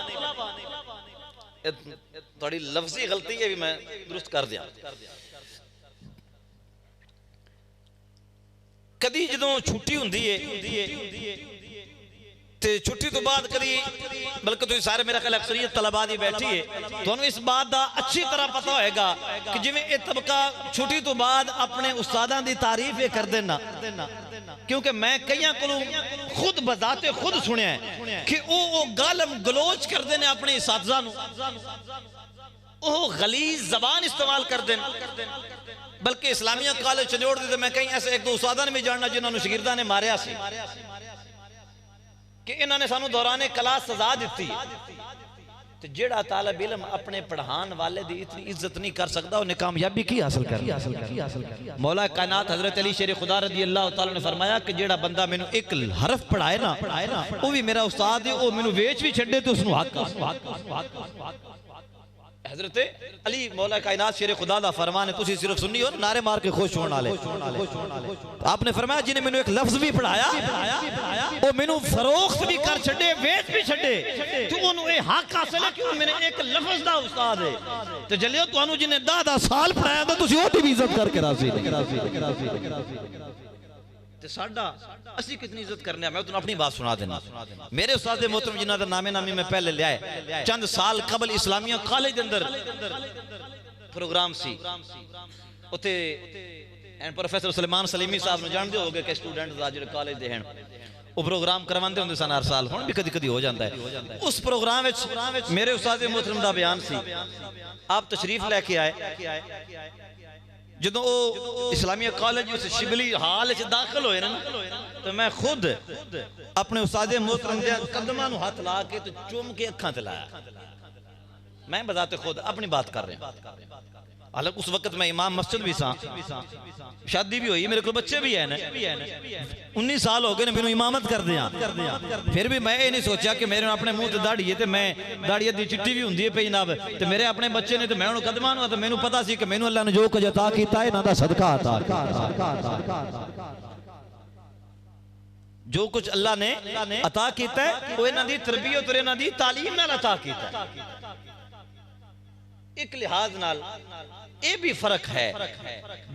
थोड़ी लफ्जी गलती है भी मैं दुरुस्त कर दिया। कदी जदों छुट्टी हुंदी है ते छुट्टी तो बाद कदी, बल्कि तुम सारे मेरा ख्याल अक्सरियत तलबा दी बैठी है, तुहानू इस बात का अच्छी तरह पता होएगा कि जिवें ये तबका छुट्टी तो बाद अपने उस्तादां दी तारीफ कर देना, क्योंकि मैं कईयां कोलों खुद बजाते खुद सुनिया है कि वो गालम गलोच करते हैं अपने इसातिज़ा नूं, वो गलीज जबान इस्तेमाल कर देन। बल्कि इस्लामिया कॉलेज चंडोड़ दे मैं कई ऐसे एक दो उस्तादां ने भी जानना जिन्होंने शागिर्दां ने मारिया सी कि इन्होंने सानू दौराने क्लास सजा दी। तो जेड़ा तालिब इल्म अपने पढ़ाने वाले दी इतनी इज्जत नहीं कर सकता, उन्हें कामयाबी की हासिल कर। मौला कायनात हजरत अली शेर खुदा रज़ी अल्लाह तआला ने फरमाया कि जेड़ा बंदा मैनू एक हरफ पढ़ाए ना वो भी मेरा उस्ताद है, वो मैनू वेच भी छड्डे तो उसनू हक। हजरत अली मौला कायनात शेर खुदा दा फरमान है, तुसी सिर्फ सुनी हो नारे मार के खुश होने वाले। आपने फरमाया जिन्हें मैनू एक लफ्ज भी पढ़ाया वो ਉਹ ਮੈਨੂੰ ਫਰੋਖਤ ਵੀ ਕਰ ਛੱਡੇ ਵੇਚ ਵੀ ਛੱਡੇ ਤੇ ਉਹਨੂੰ ਇਹ ਹੱਕ ਹਾਸਲ ਹੈ ਕਿ ਉਹ ਮੇਰੇ ਇੱਕ ਲਫ਼ਜ਼ ਦਾ ਉਸਤਾਦ ਹੈ ਤੇ ਜਲਿਓ ਤੁਹਾਨੂੰ ਜਿਹਨੇ 10 ਸਾਲ ਪੜਾਇਆ ਤਾਂ ਤੁਸੀਂ ਉਹਦੀ ਵੀ ਇੱਜ਼ਤ ਕਰਕੇ ਰਾਜ਼ੀ ਤੇ ਸਾਡਾ ਅਸੀਂ ਕਿਤਨੀ ਇੱਜ਼ਤ ਕਰਨੇ ਆ। ਮੈਂ ਤੁਹਾਨੂੰ ਆਪਣੀ ਬਾਤ ਸੁਣਾ ਦੇਣਾ। ਮੇਰੇ ਉਸਤਾਦ मोहतरम जिन्हां दा नामे नामी मैं पहले लिया है चंद साल कबल इस्लामिया कॉलेज के अंदर प्रोग्राम सी उत्थे प्रोफेसर सुलेमान सलीमी साहब नूं जानदे होगे कि स्टूडेंट दा जिहड़े कॉलेज दे हैं वो प्रोग्राम करवाते होंगे सन हर साल हुण भी कदी कदी हो जाता है। उस प्रोग्राम विच मेरे उस्ताद मोहतरम दा बयान सी। आप तशरीफ लैके आए जो इस्लामिया कॉलेज उस शिबली हाल दाखिल होए ना तो मैं खुद अपने उस्ताद मोहतरम दे कदमां नूं हाथ ला के तो चुम के अखां ते लाया। मैं बजाते खुद अपनी बात कर रहा। हालांकि उस वक्त मैं इमाम मस्जिद भी सा, शादी भी हुई, मेरे को बच्चे भी हैं, 19 साल हो गए मैंने इमामत कर दिया। फिर भी मैं ये नहीं सोचा कि मेरे अपने मुंह से दाढ़ी है तो मैं दाढ़ी अद्धी चिट्टी भी होंगी पे जनाब तो मेरे अपने बच्चे ने तो मैं उन्होंने कदमां नूं तो मैनूं पता सी कि मैनूं अल्लाह ने जो कुछ अता कीता है इन्हां दा सदका अता जो कुछ अल्लाह ने अता कीता है वो इन्हां दी तरबियत और इन्हां दी तालीम नाल अता कीता है। एक लिहाज नाल ये भी फर्क है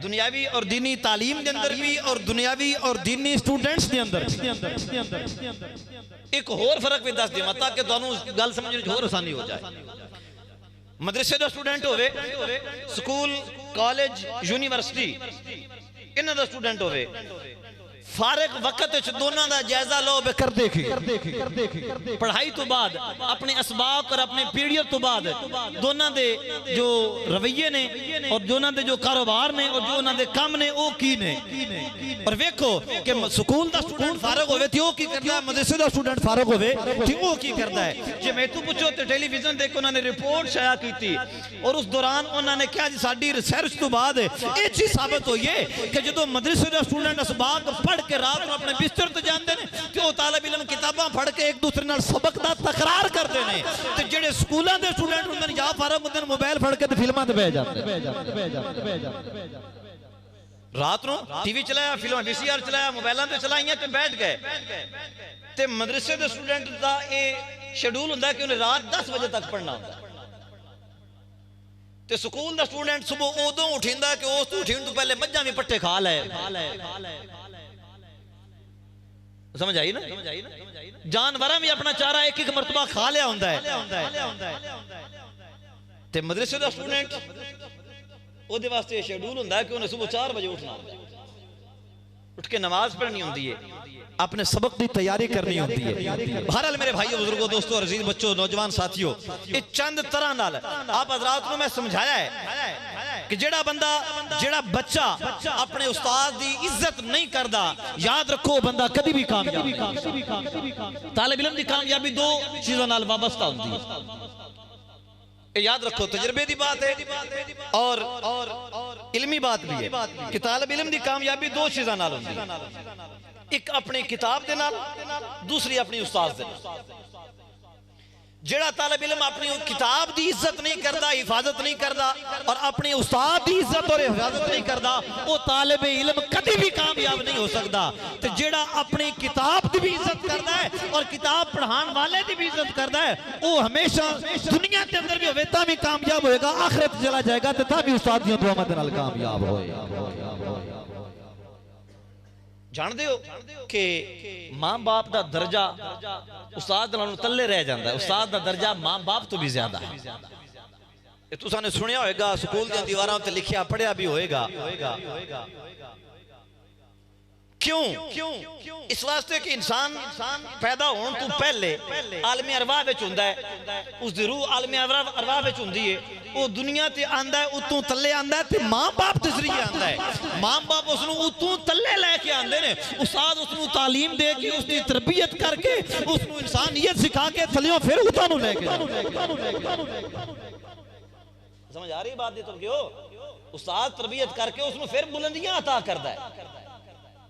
दुनियावी और दीनी तालीम के अंदर भी और दुनियावी और दीनी स्टूडेंट्स के अंदर। एक होर फर्क भी दस देवां ताकि तुहानूं गल समझने च होर आसानी हो जाए। मदरसे दा स्टूडेंट होवे, स्कूल कॉलेज यूनिवर्सिटी इन्हां दा स्टूडेंट होवे, फारिग वक्त दोनों का जायजा लो कर देखी पढ़ाई तो बाद अपने असबाक और अपने पीरियड तो बाद दोनों दे जो रवैये ने और दोनों दे जो कारोबार ने और जो उन्होंने काम ने वो की ने। और वेखो कि स्कूल का स्टूडेंट फारिग होवे तो की करता है, मदरसे का स्टूडेंट फारिग होवे तो वो की करता है। जे मैं तू पूछो तो टेलीविजन देख उन्होंने रिपोर्ट शाया की थी और उस दौरान उन्होंने कहा जी साडी रिसर्च तो बाद ये चीज साबित हुई है कि जो मदरसे का स्टूडेंट असबाक पढ़ के रात को अपने बिस्तर ते जांदे ने ते ओ तालिब इल्म किताबां पढ़ के एक दूसरे नाल सबक दा तकरार करते ने ते जेड़े स्कूलां दे स्टूडेंट हुंदे ने या फारग हुंदे ने मोबाइल फड़ के ते फिल्मां ते बह जांदे रात नु टीवी चलाया फिल्मां वीसीआर चलाया मोबाइलां ते चलाईयां ते बैठ गए। ते मदरसे दे स्टूडेंट दा ए शेड्यूल हुंदा कि उन्हें रात 10 बजे तक पढ़ना हुंदा ते स्कूल दा स्टूडेंट सुबह उदों उठिंदा कि उस तो उठिन तो पहले मज्जां भी पट्टे खा ले। समझ आई ना? जानवरां भी अपना चारा एक एक मरतबा खा लिया हुंदा है ते मदरसे दा स्टूडेंट ओदे वास्ते शेड्यूल हुंदा है कि उन्हें सुबह 4 बजे उठना, उठ के नमाज पढ़नी होंदी है, अपने सबक की तैयारी करनी होती है। बहरहाल मेरे भाइयों बुजुर्गों दोस्तों अजीज बच्चों नौजवान साथियों ये चंद तरह नाल आप हजरात को मैं समझाया है कि जेड़ा बंदा जेड़ा बच्चा अपने उस्ताद की इज्जत नहीं करता याद रखो बंदा कभी भी कामयाब नहीं। तालिब इल्म की कामयाबी दो चीजों नाल वाबस्ता होती है, याद रखो तजर्बे की बात है और इल्मी बात भी है कि तालिब इल्म की कामयाबी दो चीजों नाल होती है, एक अपनी किताब दे नाल दूसरी अपनी उस्ताद दे नाल। जेड़ा तालिब इल्म अपनी किताब की इज्जत नहीं करता हिफाजत नहीं करता और अपने उस्ताद की इज्जत और हिफाजत नहीं करता वो तालिब इल्म कभी भी कामयाब नहीं हो सकता। तो जेड़ा अपनी किताब की भी इज्जत करता है और किताब पढ़ाने वाले की भी इज्जत करता है वो हमेशा दुनिया के अंदर भी होवे तां भी कामयाब होएगा, आखिरत चला जाएगा तो तां भी उस्ताद दी दुआ दे नाल कामयाब होएगा। जानते हो कि मां बाप का दर्जा उस्ताद नालों तले रह जाता है, उस्ताद का दर्जा मां बाप तो भी ज्यादा है। ये तुसाने सुनिया होगा, स्कूल दी दीवारां ते लिखिया पढ़िया भी होएगा। क्यों? इस वास्ते कि इंसान पैदा होने तो पहले आलमी अरवाह विच हुंदा है, उस दी रूह आलमी अरवाह विच हुंदी है, वो दुनिया ते आंदा है, उतों तले आंदा है ते मां बाप दे जरिए आंदा है। मां बाप उसनु उतों तले लेके आंदे ने, उस्ताद उसनु तालीम दे के उसकी तरबियत करके उसनु इंसानियत सिखा के थलियों फिर उतां नु लेके समझ आ रही बात दी तुम क्यों? उस्ताद तरबियत करके उसनु फिर बुलंदियां अता करदा है।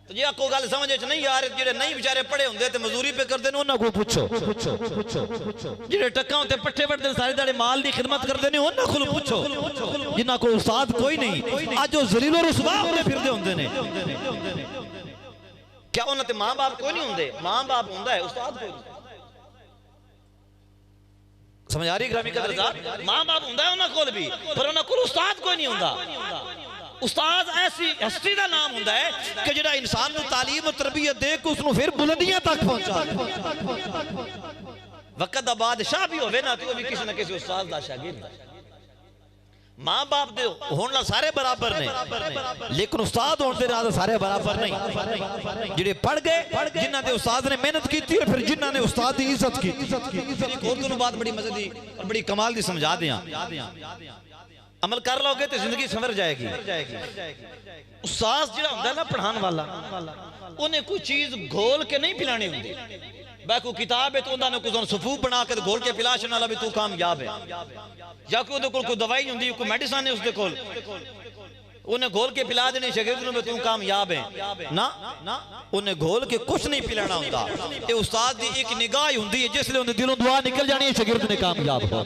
तो जे कोई गल समझ नहीं आ रही जेडे नहीं बेचारे पढ़े होंगे तो मजदूरी पे करते हैं उन्होंने को पूछो जेडे टक्का होते पट्ठे वढ़ते सारी दाड़े माल की खिदमत करते हैं उन्होंने को पूछो जिन्ना को उस्ताद कोई नहीं आज जो जलीलो रुसवा होते फिरदे होंगे ने क्या उन्होंने मां बाप कोई नहीं होंगे? मां बाप होंदा है, उस्ताद कोई नहीं। समझ आ रही ग्रामी कदरदार? मां बाप होंदा है उन्हां कोल भी, पर उन्हां कोल उस्ताद कोई नहीं होंदा। उस्ताद ऐसी हस्ती का नाम होंदा है कि जिहड़ा इंसान को तालीम और तरबियत दे के उसनूं फिर बुलंदियां तक पहुंचा दे। वक्त दा बादशाह भी होवे ना तो भी किसी ना किसी उस्ताद दा शागिर्द है। मां बाप दे होण नाल सारे बराबर ने, लेकिन उस्ताद होण दे नाल सारे बराबर नहीं। जिहड़े पढ़ गए, जिन्हां दे उस्ताद ने मेहनत की और फिर जिन्हां ने उस्ताद दी इज्जत की। फिर एक और तुहानूं बात बड़ी मजे दी और बड़ी कमाल दी समझा दियां, अमल कर लोगे तो जिंदगी संवर जाएगी। उस्ताद जिहड़ा हुंदा ना पढ़ाने वाला, उन्हें कोई चीज घोल के नहीं पिलानी होंदी। वह कोई किताब है तो उन्होंने कुछ सफूफ बना के घोल के पिला छड़ना ला भी तू कामयाब है, या कोई दवाई होंदी, कोई मेडिसिन है उसके कोल, उन्हें घोल के पिला देनी शागिर्द नूं तू कामयाब है ना, उन्हें घोल के कुछ नहीं पिलाना होंदा। ये उस्ताद दी एक निगाह ही होंदी है, जिसले उन्हें दिलों दुआ निकल जानी है शागिर्द ने कामयाब हो।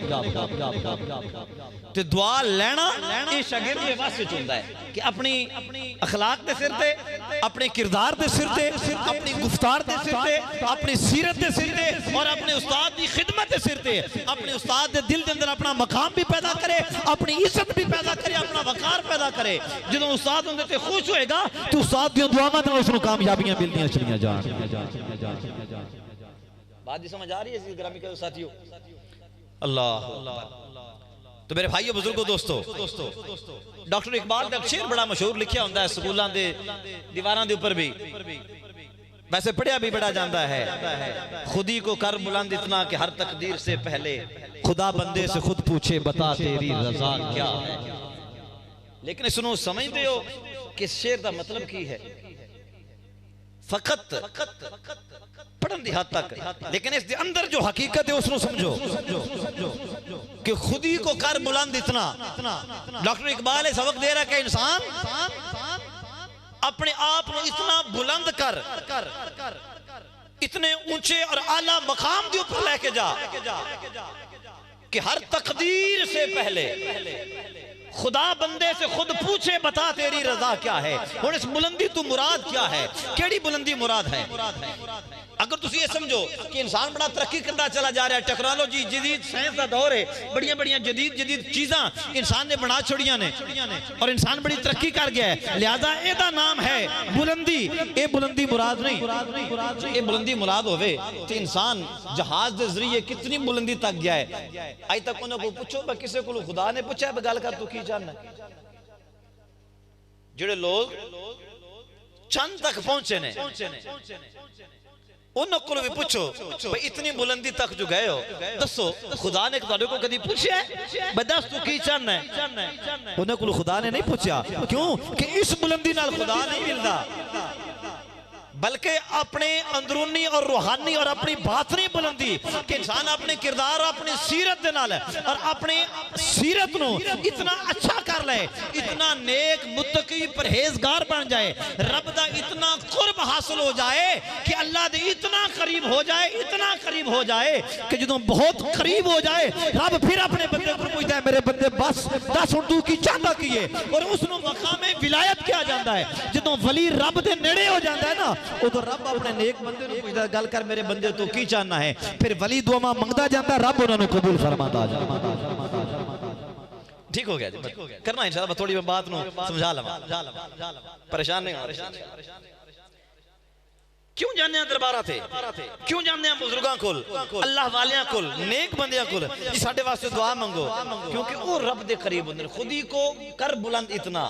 ते दुआ लेना ये शागिर्द के वास्ते होंदा है कि अपनी अखलाक दे सिर ते, अपने किरदार दे सिर ते, अपनी गुफ्तार दे सिर ते, अपनी सीरत दे सिर ते और अपने उस्ताद की खिदमत दे सिर ते अपने उस्ताद दे दिल दे अंदर अपना मकाम भी पैदा करे, अपनी इज्जत भी पैदा करे, अपना वकार पैदा करे। जो उस्ताद उनके ते खुश होएगा तो उस्ताद दी दुआवां नाल उसनूं कामयाबियां मिलदियां चलियां जाण। बात दी समझ आ रही है ग्रामी के साथियों? अल्लाह। तो मेरे भाइयों बुजुर्गों दोस्तों, डॉक्टर इकबाल का शेर बड़ा मशहूर लिखा होता है स्कूलों के दीवारों के ऊपर भी, वैसे पढ़िया भी बड़ा जाता है। खुदी को कर बुलंद इतना कि हर तकदीर से पहले खुदा बंदे से खुद पूछे बता तेरी रजा क्या है। लेकिन इसनों समझते हो कि इस शेर का मतलब की है? फकत पढ़न दी हद तक, लेकिन इस अंदर जो हकीकत है उसको समझो कि खुदी को कर बुलंद इतना। डॉक्टर इकबाल सबक दे रहा है कि इंसान अपने आप को इतना बुलंद कर, इतने ऊंचे और आला मकाम के ऊपर लेके जा कि हर तकदीर से पहले खुदा बंदे से खुद पूछे बता तेरी रजा क्या है। और इस बुलंदी तू मुराद क्या है? केड़ी बुलंदी मुराद है? अगर तुम ये समझो कि इंसान बड़ा तरक्की करता चला जा रहा है, टेक्नोलॉजी जदीद साइंस का दौर है, बड़िया बड़िया जदीद चीज़ा इंसान ने बना छोड़िया ने और इंसान बड़ी तरक्की कर गया है, लिहाजा एदा नाम है बुलंदी। ये बुलंदी मुराद नहीं, ये बुलंदी मुराद होवे तो इंसान जहाज के जरिए कितनी बुलंदी तक गया है। अज तक उन्होंने पूछो, किसी को खुदा ने पूछा गल कर तू की जानना? जेड़े लोग चंद तक पहुंचे ने उन्होंने को भी पूछो भाई इतनी बुलंदी तक जो गए हो, दसो खुदा ने तुहाडे को कभी पूछा भाई दस तू की चाहना है? उन्होंने को खुदा ने नहीं पूछा। क्यों कि इस बुलंदी नाल खुदा नहीं मिलता, बल्कि अपने अंदरूनी और रूहानी और अपनी बातनी बुलंदी कि इंसान अपने किरदार अपनी सीरत दे नाल और अपनी सीरत नू इतना अच्छा कर ले, इतना नेक मुत्तकी परहेजगार बन जाए, रब दा इतना कुर्ब हासिल हो जाए कि अल्लाह दे इतना करीब हो जाए, इतना करीब हो जाए कि जदों बहुत करीब हो जाए रब फिर अपने बंदे को पूछता है मेरे बंदे बस दस हुण तू की चाहता की है, और उसनू मकामे विलायत किया जाता है। जदों वली रब दे नेड़े हो जाता है ना तो रब अपने नेक बंदे को पूछदा गल कर मेरे बंदे तू की चाहना है, फिर वली दुआवां मंगदा जाता है, रब उन्होंने कबूल फरमाता जाता। ठीक हो गया जी, करना इंशाअल्लाह थोड़ी बात नु समझा लवा, परेशान नहीं होना। क्यों जाने दरबारा थे, क्यों जाने बुजुर्गों को, अल्लाह वालियां को, नेक बंदियां को जी साडे वास्ते दुआ मंगो, क्योंकि वो रब दे करीब होंदे। खुदी को कर बुलंद इतना,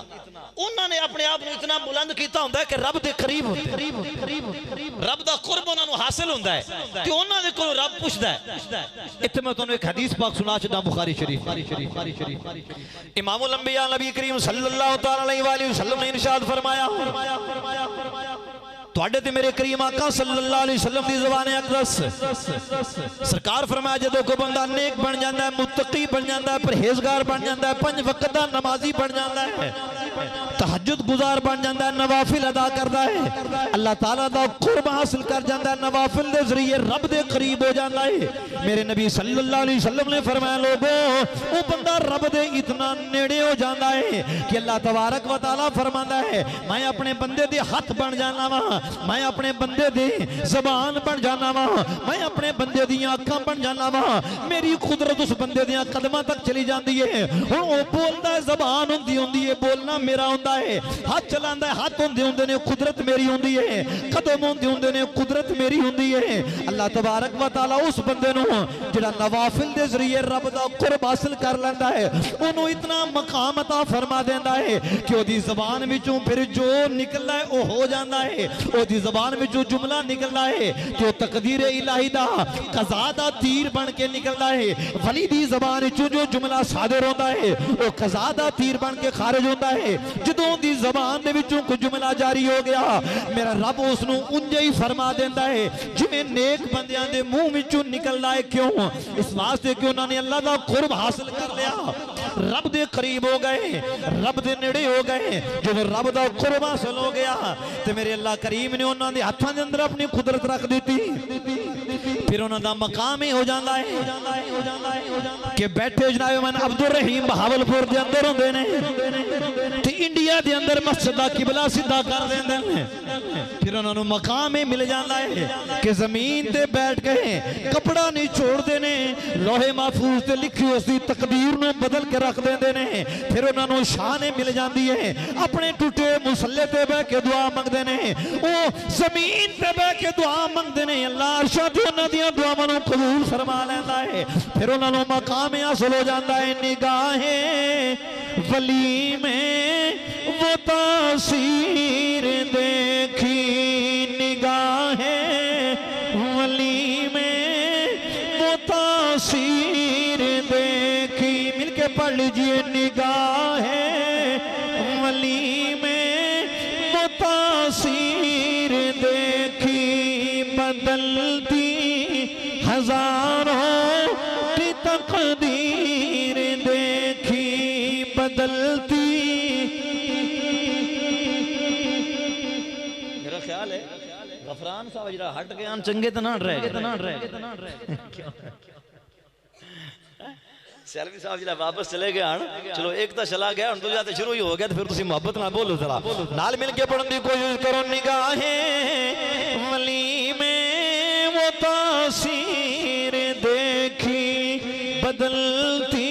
उन्होंने अपने आप को इतना बुलंद किया होंदा है कि रब दे करीब होंदे, रब दा कुर्ब उन्होंने हासिल होंदा है कि उन्होंने को रब पुछदा है। इत्थे मैं तुहानू एक हदीस पाक सुना छड़ा बुखारी शरीफ। इमामुल अंबिया नबी करीम सल्लल्लाहु तआला अलैहि वसल्लम ने इरशाद फरमाया, तुहाडे ते मेरे करीम आका सल्लल्लाहु अलैहि वसल्लम दी ज़ुबान अक़दस सरकार फरमाया जदों कोई बंदा नेक बन जाता है, मुत्तकी बन जाता है, परहेजगार बन जाता है, 5 वक्त दा नमाजी बन जाता है, तहज्जुद गुजार बन जाता है, नवाफिल अदा करता है, अल्लाह ताला दा कुर्ब हासिल कर जाता है, नवाफिल दे जरिए रब दे करीब हो जाता है। मेरे नबी सल्लल्लाहु अलैहि वसल्लम ने फरमाया लोगों वो बंदा रब दे इतना नेड़े हो जाता है कि अल्लाह तबारक व तआला फरमाता है मैं अपने बंदे दे हाथ बन जाना वा, मैं अपने बंदे दे ज़बान बन जाना वा, मैं अपने बंदे दी आंखां बन जाना वा, मेरी कुदरत उस बंदे दी कदमां तक चली जाती है। हुण वो बोलदा है, ज़बान हुंदी है, बोलना मेरा हुंदा है, हाथ चलांदा है, हाथ हुंदे ने कुदरत मेरी हुंदी है, कदम हुंदे ने कुदरत मेरी हुंदी है। अल्लाह तबारक व तआला उस बंदे नूं जिहड़ा नवाफिल दे जरिए रब दा कुर्ब हासिल कर लैंदा है उन्होंने इतना मकाम अता फरमा देंदा है कि ओदी ज़बान विचों फिर जो निकलदा है वो हो जाता है, ओदी ज़बान विचों जुमला निकलदा है तो तकदीर इलाही दा कज़ा दा तीर बन के निकलदा है। वली दी ज़बान विचों जो जुमला सादर होता है वो कज़ा दा तीर बन के खारिज होता है। जदों दी ज़बान दे विचों कोई जुमला जारी हो गया मेरा रब उसनूं उंजे ही फरमा देंदा है जिवें नेक बंदियां दे मुंह विचों निकलदा है। क्यों? इस वास्ते कि उन्होंने अल्लाह दा कुर्ब हासिल कर लिया, रब दे करीब हो गए, रब दे नेड़े हो गए। जो रब दा कुर्ब हासिल हो गया तो मेरे अल्लाह करीम ने उन्होंने दे हाथां दे अंदर अपनी कुदरत रख दी, फिर उन्होंने दा मकाम ही हो जाता है कि बैठे जनाब मन अब्दुल रहीम बहावलपुर दे अंदर होंदे ने ते इंडिया दे अंदर मस्जिद दा किबला सीधा कर देंदे ने, फिर उन्होंने मकाम ही मिल जाता है कि जमीन ते बैठ गए कपड़ा नहीं छोड़ते ने, लोहे महफूज ते लिखी उसकी तकदीर नूं बदल के रख देंदे ने, फिर उन्होंने शान मिल जाती है। अपने टूटे मुसल्ले ते बह के दुआ मंगते ने, वो जमीन ते बह के दुआ मंगते ने, अल्लाह अर्शा ते उन्हां दियां दुआवां नूं कबूल फरमा लैंदा है। फिर उन्होंने मकाम हासिल हो जाता है। निगाहें वली में वो तासीर देखी, निगाहें वली में वो तासीर देखी, मिलके पढ़ लीजिए। निगाहें वली में वो तासीर देखी, बदलती हजारों की तकदीर देखी, बदलती। मेरा ख्याल है गफरान साहब जरा हट गए चंगे तो ना रहे सैलवी साहब जरा वापस चले गए हन, चलो एक तो चला गया हूं दूजा तो शुरू ही हो गया, तो फिर तुम मोहब्बत ना बोलो जरा नाल मिल के पढ़ने की कोशिश करो। निगाहें वली में वो तासीर देखी, बदलती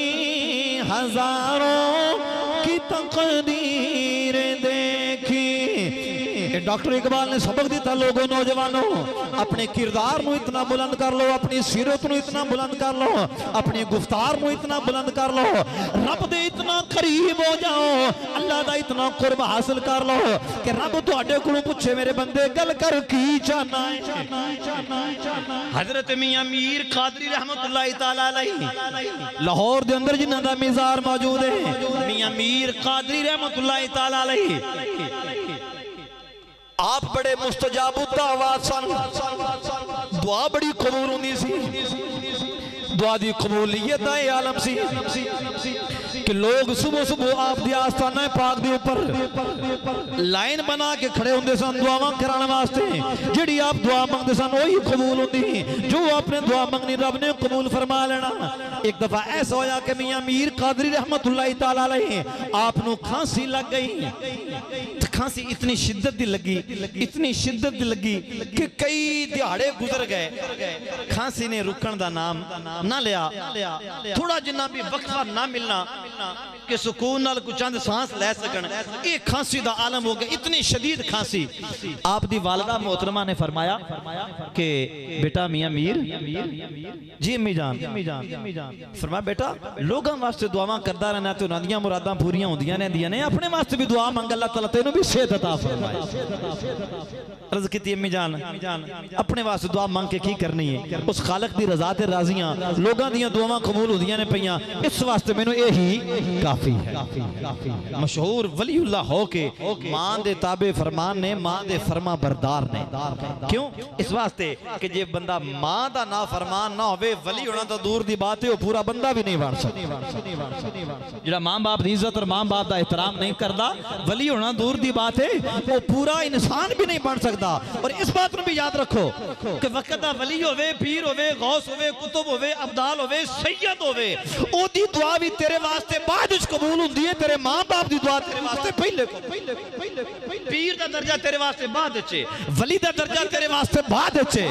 हजारों की तकदीर देखी। डॉक्टर इकबाल ने सबक दिता लोगों नौजवानों अपने किरदार नूं इतना बुलंद कर लो, अपनी सीरत नूं इतना बुलंद कर लो, अपनी गुफ्तार नूं इतना बुलंद कर लो, रब दे इतना करीब हो जाओ, अल्लाह दा इतना कुर्ब हासिल कर लो कि रब तुहाडे कोलों पूछे मेरे बंदे गल कर की चाहना है। हजरत मियां मीर कादरी रहमतुल्लाह तआला अलैहि लाहौर दे अंदर जिन्हां दा मिज़ार मौजूद है, मियां मीर कादरी रहमतुल्लाह तआला अलैहि आप बड़े मुस्तजाबुद्दा आवाज सन, दुआ बड़ी कबूल होंदी सी, दुआ दी कबूलियत दा आलम सी कि लोग सुबह सुबह आप दी आस्थाना पाक दे ऊपर लाइन बना के खड़े होंदे सन दुआवां कराने वास्ते। जिहड़ी आप दुआ मंगदे सन वही कबूल होंदी, जो आपने दुआ मंगनी रब ने कबूल फरमा लेना। एक दफा ऐसा होया कि मियां मीर कादरी रहमतुल्लाह तआला अलैहि आप नूं खांसी लग गई, खांसी इतनी शिद्दत दी लगी, इतनी शिद्दत दी लगी कि कई दिहाड़े गुजर गए, खांसी ने रुकण दा नाम ना लिया, थोड़ा जिन्ना भी वक्फा ना मिलना कि सुकून नाल कुछ चंद सांस ले सकन, ये खांसी दा आलम हो गया, इतनी शदीद खांसी। आप दी वालिदा मोहतरमा ने फरमाया कि बेटा मियां मीर जी अम्मी जान फरमाया बेटा लोगों वास्ते दुआवां करदा रहना तो उन्हां दियां मुरादां पूरियां होंदियां रहंदियां ने, अपने वास्ते भी दुआ मंग अल्लाह ताला तेनू भी सेहत अता फरमाए। अर्ज की अम्मी जान अपने वास्ते दुआ मंग के की करनी है, उस खालक दी रजा ते राजियां लोगों दी दुआवां कबूल होंदियां ने पईयां, इस वास्ते मैनू यही काफी है। मशहूर वलीउल्लाह हो के मां दे ताबे फरमान ने, मां दे फरमा बरदार ने। क्यों? इस वास्ते कि जे बंदा मां दा ना फरमान ना होवे, वली होना तो दूर दी बात है, वो पूरा बंदा भी नहीं बन सकता। जेड़ा मां बाप दी इज्जत और मां बाप दा एहतराम नहीं करदा, वली होना दूर दी बात है, वो पूरा इंसान भी नहीं बन सकता। और इस बात को भी याद रखो कि वक्त दा वली होवे, पीर होवे, गौस होवे, कुतुब होवे, अब्दाल होवे, सैयद होवे, ओदी दुआ भी तेरे वास्ते बाद विच कबूल हुंदी है, तेरे मां बाप दी दुआ तेरे वास्ते पहले। पीर दा दर्जा तेरे वास्ते बाद विच है, वली दा दर्जा तेरे वास्ते बाद विच है,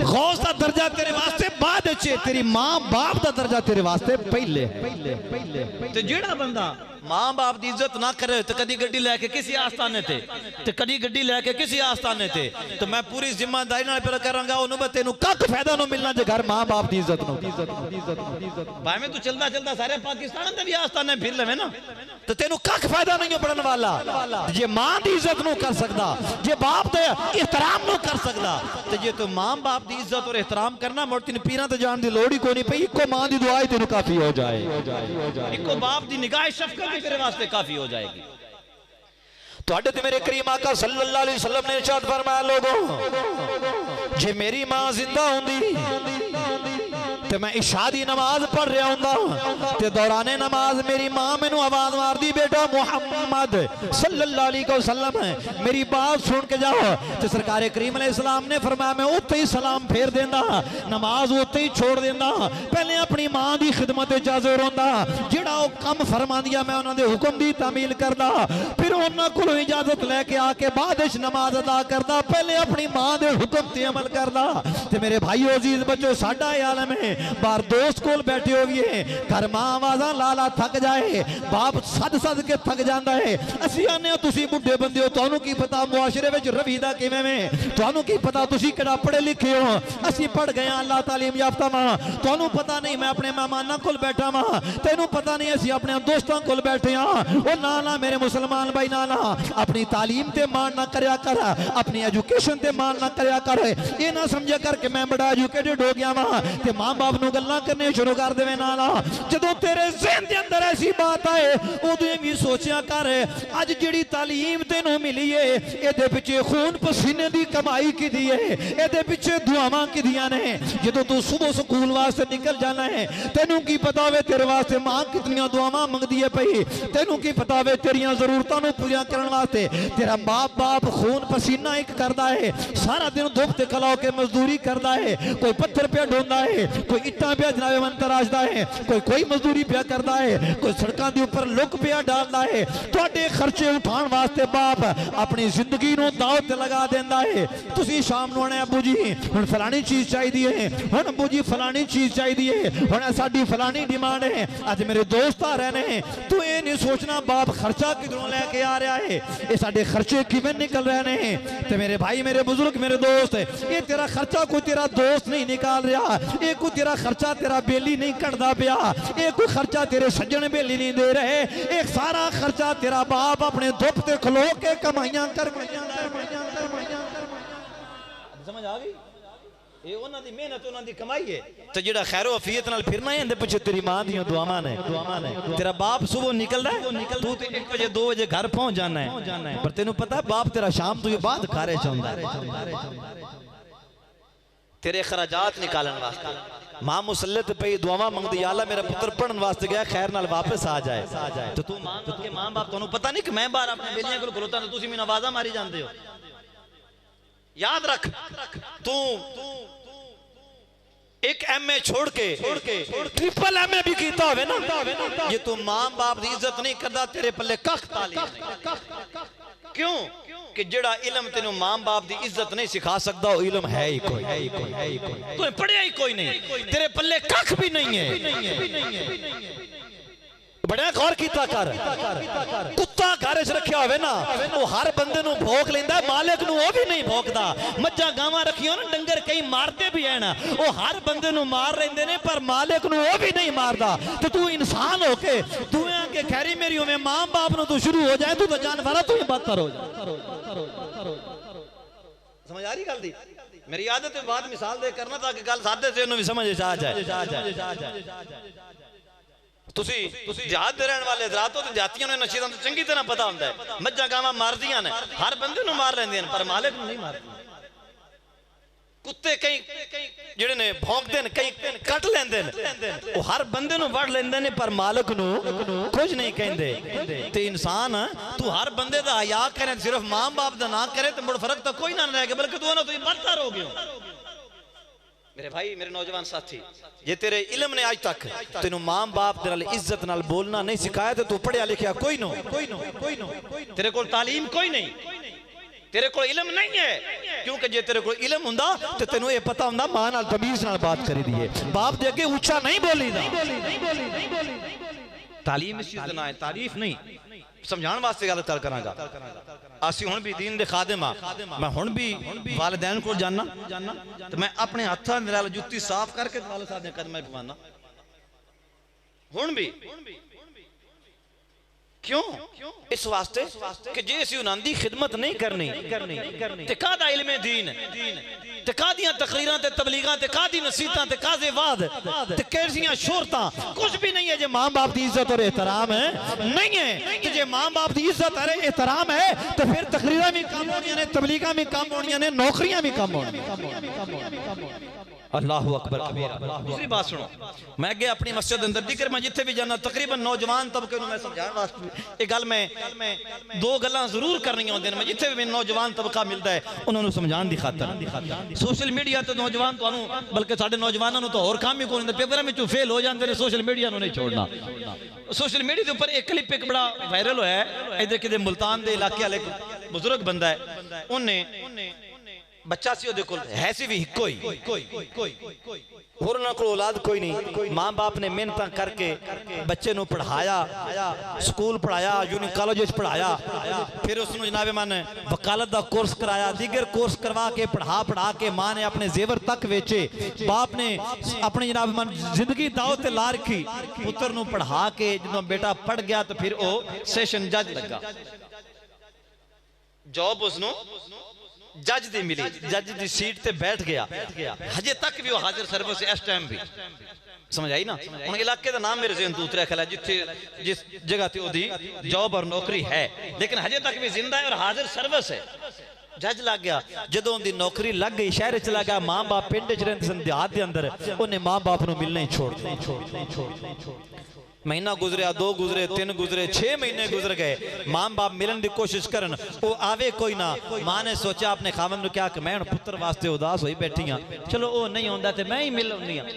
गौस दा दर्जा तेरे वास्ते बाद विच है, तेरी मां बाप दा दर्जा तेरे वास्ते पहले। ते जेड़ा बंदा मां बाप की इज्जत ना करे तो कदी गड्डी लैके किसी आस्थाने ते कदी गड्डी लैके किसी आस्थाने ते, तो मैं पूरी जिम्मेदारी नाल पे करांगा उन्होंने तेनू कख फायदा ना मिलना जे घर मां बाप की इज्जत नो। भावें तू चलदा चलदा सारे पाकिस्तान दे भी आस्थाने फिर लवे ना, तो तेनू कख फायदा नहीं पड़न वाला। जे मां की इज्जत नो कर सकदा, जे बाप दे एहतराम नो कर सकदा, तो जे तू मां बाप की इज्जत और एहतराम करना, मुड़ तेन पीरां ते जान दी लोड़ ही कोई नहीं पई, इको मां की दुआ ही तेनू काफी हो जाए, इको बाप की निगाह शफकत तेरे वास्ते काफी हो जाएगी। तुहाडे ते मेरे करीम आका सल्लल्लाहु अलैहि वसल्लम ने इरशाद फरमाया, लोगों जे मेरी मां जिंदा होंदी ते मैं इशा दी नमाज पढ़ रहा हुंदा ते दौराने नमाज मेरी मां मैनू आवाज मारदी, बेटा मुहम्मद सल्लल्लाहु अलैहि वसल्लम मेरी बात सुन के जाओ। ते सरकार करीम अलैहिस्सलाम ने फरमाया, मैं उत्ते ही सलाम फेर देंदा, नमाज उत्ते ही छोड़ देंदा, पहले अपनी मां दी खिदमत विच हाज़िर होंदा, जेड़ा ओ काम फरमांदिया मैं उन्हां दे हुक्म दी तामील करदा, फिर उन्हां कोलों इजाजत लेके आके बाद विच नमाज अदा करदा, पहले अपनी मां दे हुक्म ते अमल करदा। ते मेरे भाईओ अजीज बच्चों, साडा आलम है बार दोस्त कोल बैठे हो गए, घर मां आवाज़ां ला थक जाए, बाप सद सद के थक जाता है, असीं आने तुसीं बुढ़े बंदे हो, तुहानूं की पता मुआशरे विच रवीदा किवें में, तुहानूं की पता तुसीं किहड़ा पढ़े लिखे हो, असीं पढ़ गए अल्लाह तालीम याफ्ता मां, तुहानूं पता नहीं मैं अपने मेहमानां कोल बैठा मां, तैनूं पता नहीं असीं अपने दोस्तां कोल बैठे हां। ओ ना ना मेरे मुसलमान भाई, ना ना अपनी तालीम ते मान ना करया कर, अपनी एजुकेशन ते मान ना करया कर, ये ना समझा कर कि मैं बड़ा एजुकेटेड हो गया वां ते मां बाप नूं गल्लां करने शुरू कर देवे। ना ना, जदों तेरे ज़हन दे अंदर ऐसी बात आए उदों भी सोचिया कर, अज जिहड़ी तालीम तैनूं मिली है इहदे पिछे खून पसीने दी कमाई कीती है, इहदे पिछे दुआवां कीतियां ने। जदों तू सुबह स्कूल वास्ते निकल जाना है, तैनूं की पता होवे तेरे वास्ते मां कितनियां दुआवां मंगदी है पई, तैनूं की पता होवे तेरियां जरूरतां नूं पूरा करन वास्ते तेरा मां बाप खून पसीना एक करदा है, सारा दिन धुप ते खलो के मजदूरी करदा है, कोई पत्थर पे ढोंदा है, कोई इट्टां पे जनाबे मन तराशदा है, कोई मजदूरी पे करदा है, कोई सड़कां दे उपर लुक पे डालदा है। तुहाडे खर्चे उठाउण वास्ते बाप अपनी जिंदगी नूं दाव ते लगा देंदा है। तुसीं शाम नूं आणे अब्बू जी हुण फलानी चीज़ चाहिदी है, हुण अब्बू जी फलानी चीज़ चाहिदी है, हुण साडी फलानी डिमांड है, अज मेरे दोस्त आ रहे ने, तू ये नहीं सोचना बाप खर्चा किधरों लैके आ रहा है, ये साडे खर्चे किवें निकल रहे हैं। ते मेरे भाई, मेरे बुजुर्ग, मेरे दोस्त, ये तेरा खर्चा कोई तेरा दोस्त नहीं निकाल रहा, ये कोई तेरा खर्चा तेरा बेली नहीं कटदा पिया, ये कोई खर्चा तेरे सज्जन बेली नहीं दे रहे, एक सारा खर्चा तेरा बाप अपने धुप ते खलो के कमाइयां कर। समझ आ गई? ये उन्हां दी मेहनत, उन्हां दी कमाई है। तो जेड़ा खैरो अफियत नाल फिरना है, इहदे पिछे तेरी मां दी दुआवां ने। तेरा बाप सुबह निकलदा है, तू ते 1 बजे 2 बजे घर पहुंच जाना है, पर तेनू पता है बाप तेरा शाम तो बाद खारे चाहुंदा है, तेरे खराजात निकालन वास्ते। मां मुसल्लत पे दुआवां मंगदी, या अल्लाह मेरा पुत्र पढ़न वास्ते गया, खैर नाल वापस आ जाए। तो तू मां के मां बाप तुहानू पता नहीं कि मैं बाहर अपने बेलियां कोल खलोता ते तुसीं मैनूं आवाज़ां मारी जांदे हो। याद रख, तू एक MA छोड़ के ट्रिपल MA भी कीता होवे ना, ये तू मां बाप की इज्जत नहीं करदा, तेरे पल्ले कख तालीम नहीं। क्यों? कि जेड़ा इलम तेनू मां बाप की इज्जत नहीं सिखा सकता, वो इलम है ही कोई, तू पढ़िया ही कोई नहीं, तेरे पल्ले कख भी नहीं है। बड़ा गौर कीता कर कुत्ता घर च रखिया होवे ना वो हर बंदे नूं भौंक लैंदा मालिक नूं वो भी नहीं भौंकदा मज्जां गावां रखियो ना डंगर कई मारते भी हैं वो हर बंदे नूं मार रहिंदे ने पर मालिक नूं वो भी नहीं मारदा तो तू इंसान होके दुआ के खैरी मेरी होवे मां बाप नूं तू शुरू हो जाए तू तो जानवर तू ही बदतर हो जा समझ आ रही गल दी मेरी आदत है बात मिसाल दे करना ताकि गल सादे से भी समझ आ जाए तुसी जिहाद दे रहने वाले हज़रात तो जातियां ने नशीदां तो चंगी तरह पता होंदा है मज्जां गावां मारदियां ने हर बंदे नूं मार लैंदियां पर मालिक नूं नहीं मारदियां कुत्ते कई जिहड़े ने भौंकदे ने कई कट लैंदे ने वो हर बंदे नूं वड़ लैंदे ने पर मालिक नूं कुछ नहीं कहंदे ते इंसान तू हर बंदे दा हया करे सिर्फ मां बाप दा ना करे तो मुड़ फर्क तो कोई ना रह गया बल्कि तू ना तो बदतर हो गयो मेरे भाई मेरे नौजवान साथी जे तेरे इल्म ने आज तक तेनू मां बाप दे नाल इज्जत नाल बोलना नहीं सिखाया तो तू पढ़िया लिखिया कोई नो तेरे कोल तालीम कोई नहीं तेरे को इल्म नहीं है क्योंकि जे तेरे को इल्म हुंदा ते तेनू ये पता हुंदा मां नाल तमीज नाल बात करी दी है बाप दे अगे ऊंचा नहीं बोलीदा तालीम इस चीज दा ना है तारीफ नहीं समझाने वास्ते गल कर करांगा असी हुण भी दीन दे खादिम हां मैं हुण भी वालिदैन को जाना ते मैं अपने हत्थां नाल जुत्ती साफ करके वालिद साहब दे कदमां च पवाना हुण भी क्यों इस वास्ते कि जे असी उन्हां दी खिदमत नहीं करनी ते कादा इल्मे दीन ते कादियां तकरीरां ते तबलीगां ते कादी नसीहतां ते काज़े वाद ते कैसियां शोहरतां कुछ भी नहीं है जे मां बाप दी इज्जत और एहतराम है नहीं है कि जे मां बाप दी इज्जत और एहतराम है तो फिर तकरीरां भी कम होणियां ने तबलीगां भी कम होणियां ने नौकरियां भी कम होणियां अल्लाहु अकबर दूसरी बात सुनो मैं अगे अपनी मस्जिद अंदर जिक्र मैं जिथे भी जाना तकरीबन नौजवान तबके मैं समझाने वास्ते ये गल मैं दो गल्लां जरूर करनी होंदे ने मैं जिथे भी नौजवान तबका मिलता है उन्होंने समझाने की खातर सोशल मीडिया तो नौजवान तो बल्कि साडे नौजवानों तो और काम ही कोई नहीं पेपर में फेल हो जाते हैं सोशल मीडिया नहीं छोड़ना सोशल मीडिया के ऊपर एक क्लिप एक बड़ा वायरल होया है इधर किते मुल्तान के इलाके वाले बुजुर्ग बंदा है उन्हें बच्चा सी ओदे कोल है सी भी कोई होर ना कोल औलाद कोई नहीं मां बाप ने मेहनत करके बच्चे नु पढ़ाया स्कूल पढ़ाया कॉलेज पढ़ाया फिर उसनु जनाबे मन वकालत दा कोर्स कराया दीगर कोर्स करवा के पढ़ा के मां ने अपने जेवर तक बेचे बाप ने अपनी जनाबे मन जिंदगी दाव ते ला रखी पुत्र नु पढ़ा के जदों बेटा पढ़ गया तो फिर ओ सेशन जज लगा जॉब उसनु जज दी मिली जज दी सीट ते बैठ गया हजे तक भी वो हाजिर सर्विस इस टाइम भी समझ आई ना उन इलाके का नाम मेरे ज़हन तो उतरिया खला जिथे जिस जगह ते ओदी जॉब और नौकरी है लेकिन हजे तक भी जिंदा है और हाजिर सर्विस है जज लग गया जदों दी नौकरी लग गई शहर च लगा मां बाप पिंड च रहिंदे सन देहात दे अंदर उन्हें मां बाप नूं मिलना ही छोड़ महीना गुजरिया 2 गुजरे 3 गुजरे 6 महीने गुजर गए मां बाप मिलन की कोशिश करन वो आवे कोई ना मां ने सोचा अपने खामन नूं क्या कि मैं हुण पुत्र वास्ते उदास होई बैठी हां चलो वो नहीं आउंदा ते मैं ही मिल आउंदी हां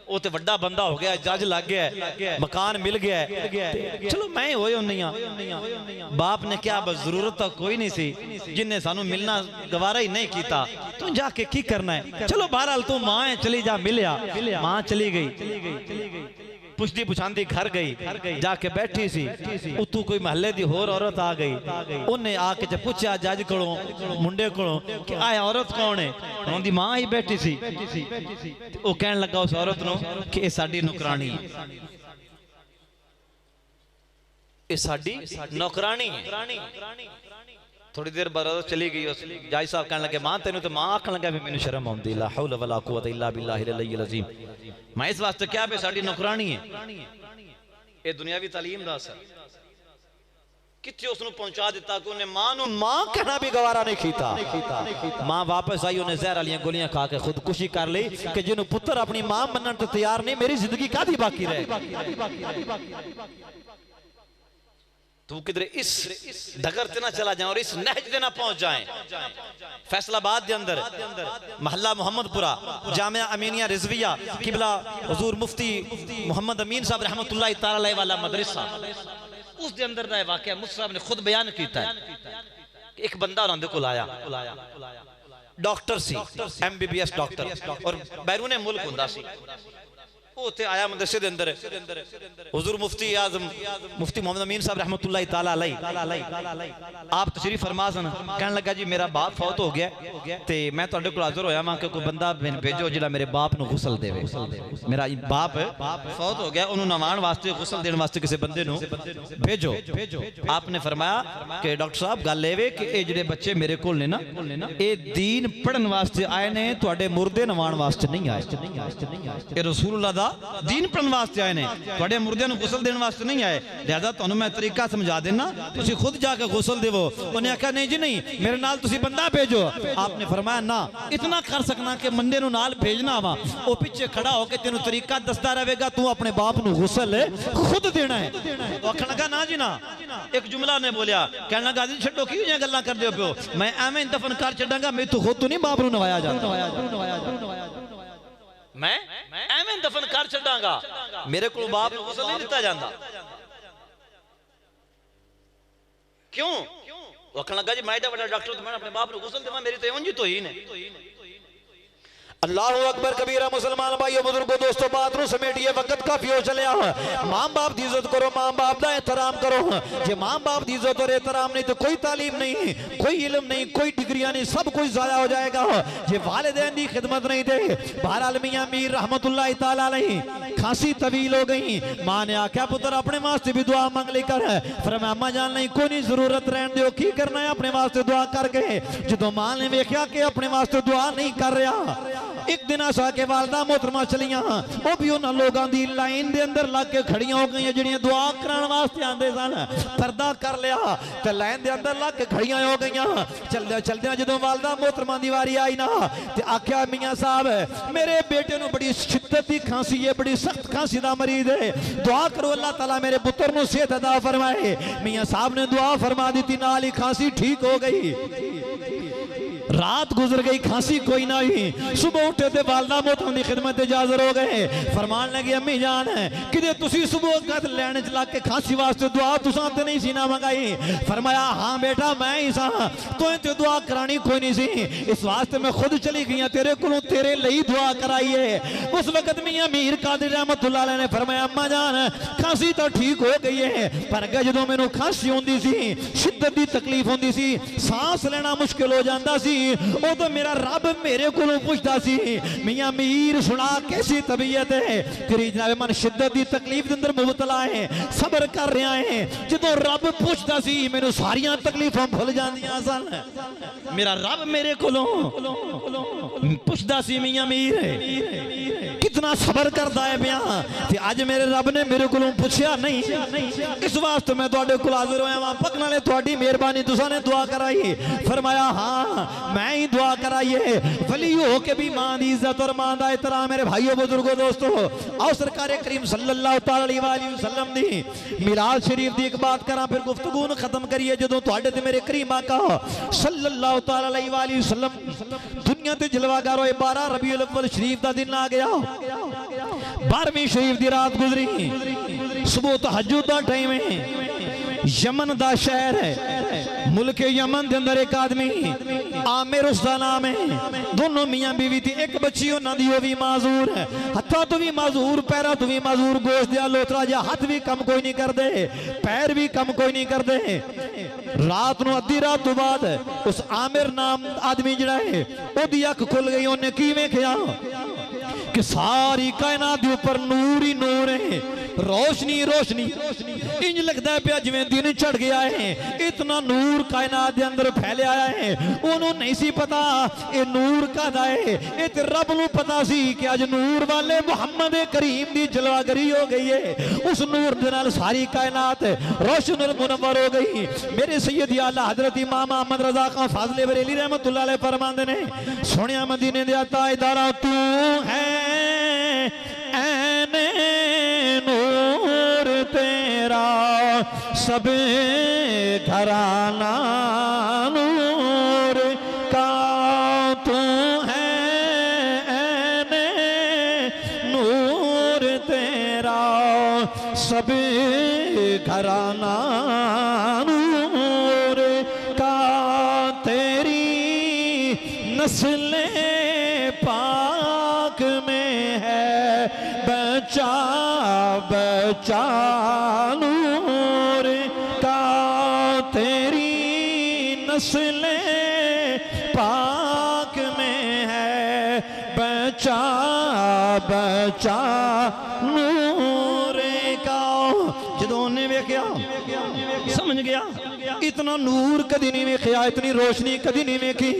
वो तो वड्डा बंदा हो गया जज लग गया मकान मिल गया चलो मैं ही होई आउंदी हां बाप ने क्या बस जरूरत तो कोई नहीं सी जिन्हें सानू मिलना गवारा ही नहीं किया तू जाके की करना है चलो बहरहाल तू मां है चली जा मिलिया मां चली गई पुछदी पुछांदी घर गई जाके बैठी सी उतू कोई महल्ले दी होर औरत आ गई उन्हें आके जब पूछा जज कोलों मुंडे कोलों कि आ औरत कौन है उनकी मां ही बैठी सी वो कहन लगा उस औरत नु कि ये साडी नौकरानी है ये साडी नौकरानी है थोड़ी देर बाद चली गई उस जाय साहब कहने लगे मां तेनू तो मां आखन लगा भी मैनू शर्म आउंदी ला हौला वला कुव्वत इल्ला बिल्लाहिल अलील अज़ीम मैं इस वास्ते क्या पे साडी नौकरानी है ये दुनियावी तालीम दा असर किथे उसनु पहुंचा दिता कि उन्हें मां नु मां कहना भी गवारा नहीं कीता मां वापस आई उन्हें जहर वाली गोलियां खा के खुदकुशी कर ली कि जिन्हों पुत्र अपनी मां मनन तो तैयार नहीं मेरी जिंदगी कादी बाकी रहे तू किधर इस डगर ते ना चला जाए और इस नहज ते ना पहुंच जाए फैसलाबाद के अंदर महल्ला मोहम्मदपुरा जामिया अमीनिया रिजविया किबला हुजूर मुफ्ती मोहम्मद अमीन साहब रहमतुल्लाह तआला अलैहि वाला मदरसा उस दे अंदर दा वाकया मुफ्ती साहब ने खुद बयान कीता है कि एक बंदा उन्हां दे कोल आया डॉक्टर सी MBBS डॉक्टर और बैरूने मुल्क हुंदा सी उत्थे आया मदरसे दे अंदर हुजूर मुफ्ती आजम मुफ्ती मोहम्मद अमीन साहब रहमतुल्लाह ताला अलैह आप तशरीफ फरमा सन। कहने लगा जी मेरा बाप फौत हो गया ते मैं तुहाडे कोल हाज़र होया वां कि कोई बंदा भेजो जिहड़ा मेरे बाप नूं गुसल देवे। मेरा बाप फौत हो गया उन्होंने नवाण वास्ते गुसल देने वास्ते किसी बंदे नूं भेजो। आपने फरमाया कि डॉक्टर साहब गल एवे कि ये जिहड़े बच्चे मेरे कोल ने ना ये दीन पढ़न वास्ते आए ने तुहाडे मुर्दे नवाण वास्ते नहीं आए। ये रसूलुल्लाह दा दीन पढ़न वास्ते आए ने तुहाडे मुर्दे नूं गुसल देने वास्ते नहीं आए। लिहाजा तुहानूं मैं तरीका समझा देना तुसीं खुद जाके गुसल देवो। उन्हें आख्या नहीं जी नहीं मेरे नाल तुसीं बंदा भेजो। आपने फरमाया ना इतना कर सकना कि बंदे नूं नाल भेजना वा वो पीछे खड़ा होकर तेनू तरीका दसदा रहेगा तू अपने बाप नूं गुसल खुद देना है। तो आखन लगा ना जी ना एक जुमला ने बोलिया कहना लगा जी छड्डो की जिहियां गल्लां करदे पियो मैं एवें दफन कर छड्डांगा मैथों खुद तो नहीं बाप नूं नवाया जाता। मैं एवें दफन कर छड्डांगा मेरे को बाप नूं गुसल नहीं दिता जांदा। क्यों आखन लगा जी मैं एडा बड़ा डॉक्टर मैं अपने बाप नूं गुसल देवां मेरी तो उंज तो ही ने। अल्लाहु अकबर कबीरा मुसलमान भाइयों बुजुर्गों दोस्तों बात नु समेटिए वक्त काफी हो चलिया। मां बाप की इज्जत करो मां बाप का एहतराम करो। जे मां बाप की इज्जत और एहतराम नहीं तो कोई तालीम नहीं कोई इल्म नहीं कोई डिग्रियां नहीं सब कुछ जाया हो जाएगा। जे वालिदैन की खिदमत नहीं दे बहरहाल मियां मीर रहमतुल्लाह ताला अलैह खांसी तवील हो गई। मां ने आख्या पुत्र अपने वास्ते भी दुआ मंग ली कर। फरमाया अम्मा जान नहीं कोई नहीं जरूरत रहन दियो की करना है अपने वास्ते दुआ करके। जो मां ने वेख्या कि अपने वास्ते दुआ नहीं कर रहा एक दिन ऐसा के वालदा मोहतरमा चलियां वो भी उन्होंने लोगों की लाइन के अंदर लग के खड़ियां हो गई जिहड़ियां दुआ कराने वास्ते आते सन। पर्दा कर लिया तो लाइन के अंदर लग के खड़ियां हो गई। चलदे चलदे जो वालदा मोहतरमा की वारी आई ना तो आख्या मियाँ साहब मेरे बेटे को बड़ी शिद्दत की खांसी है बड़ी सख्त खांसी का मरीज है दुआ करो अल्लाह ताला मेरे पुत्र को सेहत अदा फरमाए। मियाँ साहब ने दुआ फरमा दी नाल ही खांसी ठीक हो गई। रात गुजर गई खांसी कोई ना हुई। सुबह उठे थे वालदा मोहतरम की खिदमत हाजिर हो गए। फरमान लगे अम्मी जान कि तुसी सुबह कद लैन च लग के खांसी वास्ते दुआ तुसां ते नहीं सी ना मंगाई। फरमाया हाँ बेटा मैं ही सा तो दुआ करानी कोई नहीं सी इस वास्ते मैं खुद चली गई तेरे को तेरे लिए दुआ कराई है। उस वक्त मियां मीर कादिर रहमतुल्लाह अलैह ने फरमाया अम्मा जान खांसी तो ठीक हो गई है पर अगे जो मैनू खांसी होंदी सी शिद्दत की तकलीफ होंदी सी सांस लेना मुश्किल हो जाता सी वो तो मेरा रब मेरे को पूछता सी मियां मीर सुना कैसी तबीयत है तेरी जनाब मन शिद्दत की तकलीफ के अंदर मुबतला है सबर कर रहा है। जो रब पूछता सी मैनू सारियां तकलीफां भुल जांदियां सन मेरा रब मेरे को पूछता सी मियां मीर कितना सबर करता है पिया ते अज मेरे रब ने मेरे को पूछया नहीं। इस वास्ते मैं तुहाडे कोल हाजिर होया वां पकना ने तुहाडी मेहरबानी तुसां ने दुआ कराई। फरमाया हाँ मैं ही दुआ कराइए वली हो के भी मां की इज्जत और मां का एहतराम। मेरे भाइयों बुजुर्गों दोस्तों आओ सरकार करीम सल्लल्लाहु अलैहि वसल्लम दी मिलाद शरीफ की एक बात करा फिर गुफ्तगू नूं खत्म करिए। जदों तुहाडे ते मेरे करीम आका सल्लल्लाहु अलैहि वसल्लम दुनिया ते जलवागर होए 12 रबीउल अव्वल शरीफ का दिन आ गया 12वीं शरीफ की रात गुजरी सुबह तहज्जुद का टाइम है। यमन का शहर है मुल्क यमन के अंदर एक आदमी आमिर उसका नाम है। दोनों मियां बीवी थी एक बच्ची उन्होंने वो भी माजूर है हथा तो भी माजूर पैरों तो भी माजूर गोश्त दिया लोतरा जा हाथ भी कम कोई नहीं करते पैर भी कम कोई नहीं करते। रात को अद्धी रात तो बाद उस आमिर नाम आदमी जड़ा है ओदी अख खुल गई उन्हें की वेख्या कि सारी कायनात के ऊपर नूर ही नूर है रोशनी रोशनी इंज लगता है पिया जिवें दिन चढ़ गया है इतना नूर कायनात के अंदर फैलिया है। उन्होंने नहीं सी पता ये नूर कादा है ये तो रब नूं पता सी कि अज नूर वाले मुहम्मद करीम की जलवागरी हो गई है। उस नूर दे नाल सारी कायनात रोशन और मुनव्वर हो गई। मेरे सैयद आला हजरत इमाम अहमद रजा खां फाज़िल बरेली रहमतुल्लाह अलैह फरमांदे ने सोनिया मदीने दे ताजदारा तू है ऐने नूर तेरा सब घराना नूर का तू है ऐने नूर तेरा सब घराना नूर का तेरी नस्ल पाक में है बचा बचा नूर का तेरी नस्ले पाक में है, बचा बचा नूर का। जदों ने वेख्या समझ गया इतना नूर कदी नहीं वेख्या, इतनी रोशनी कदी नहीं वेखी।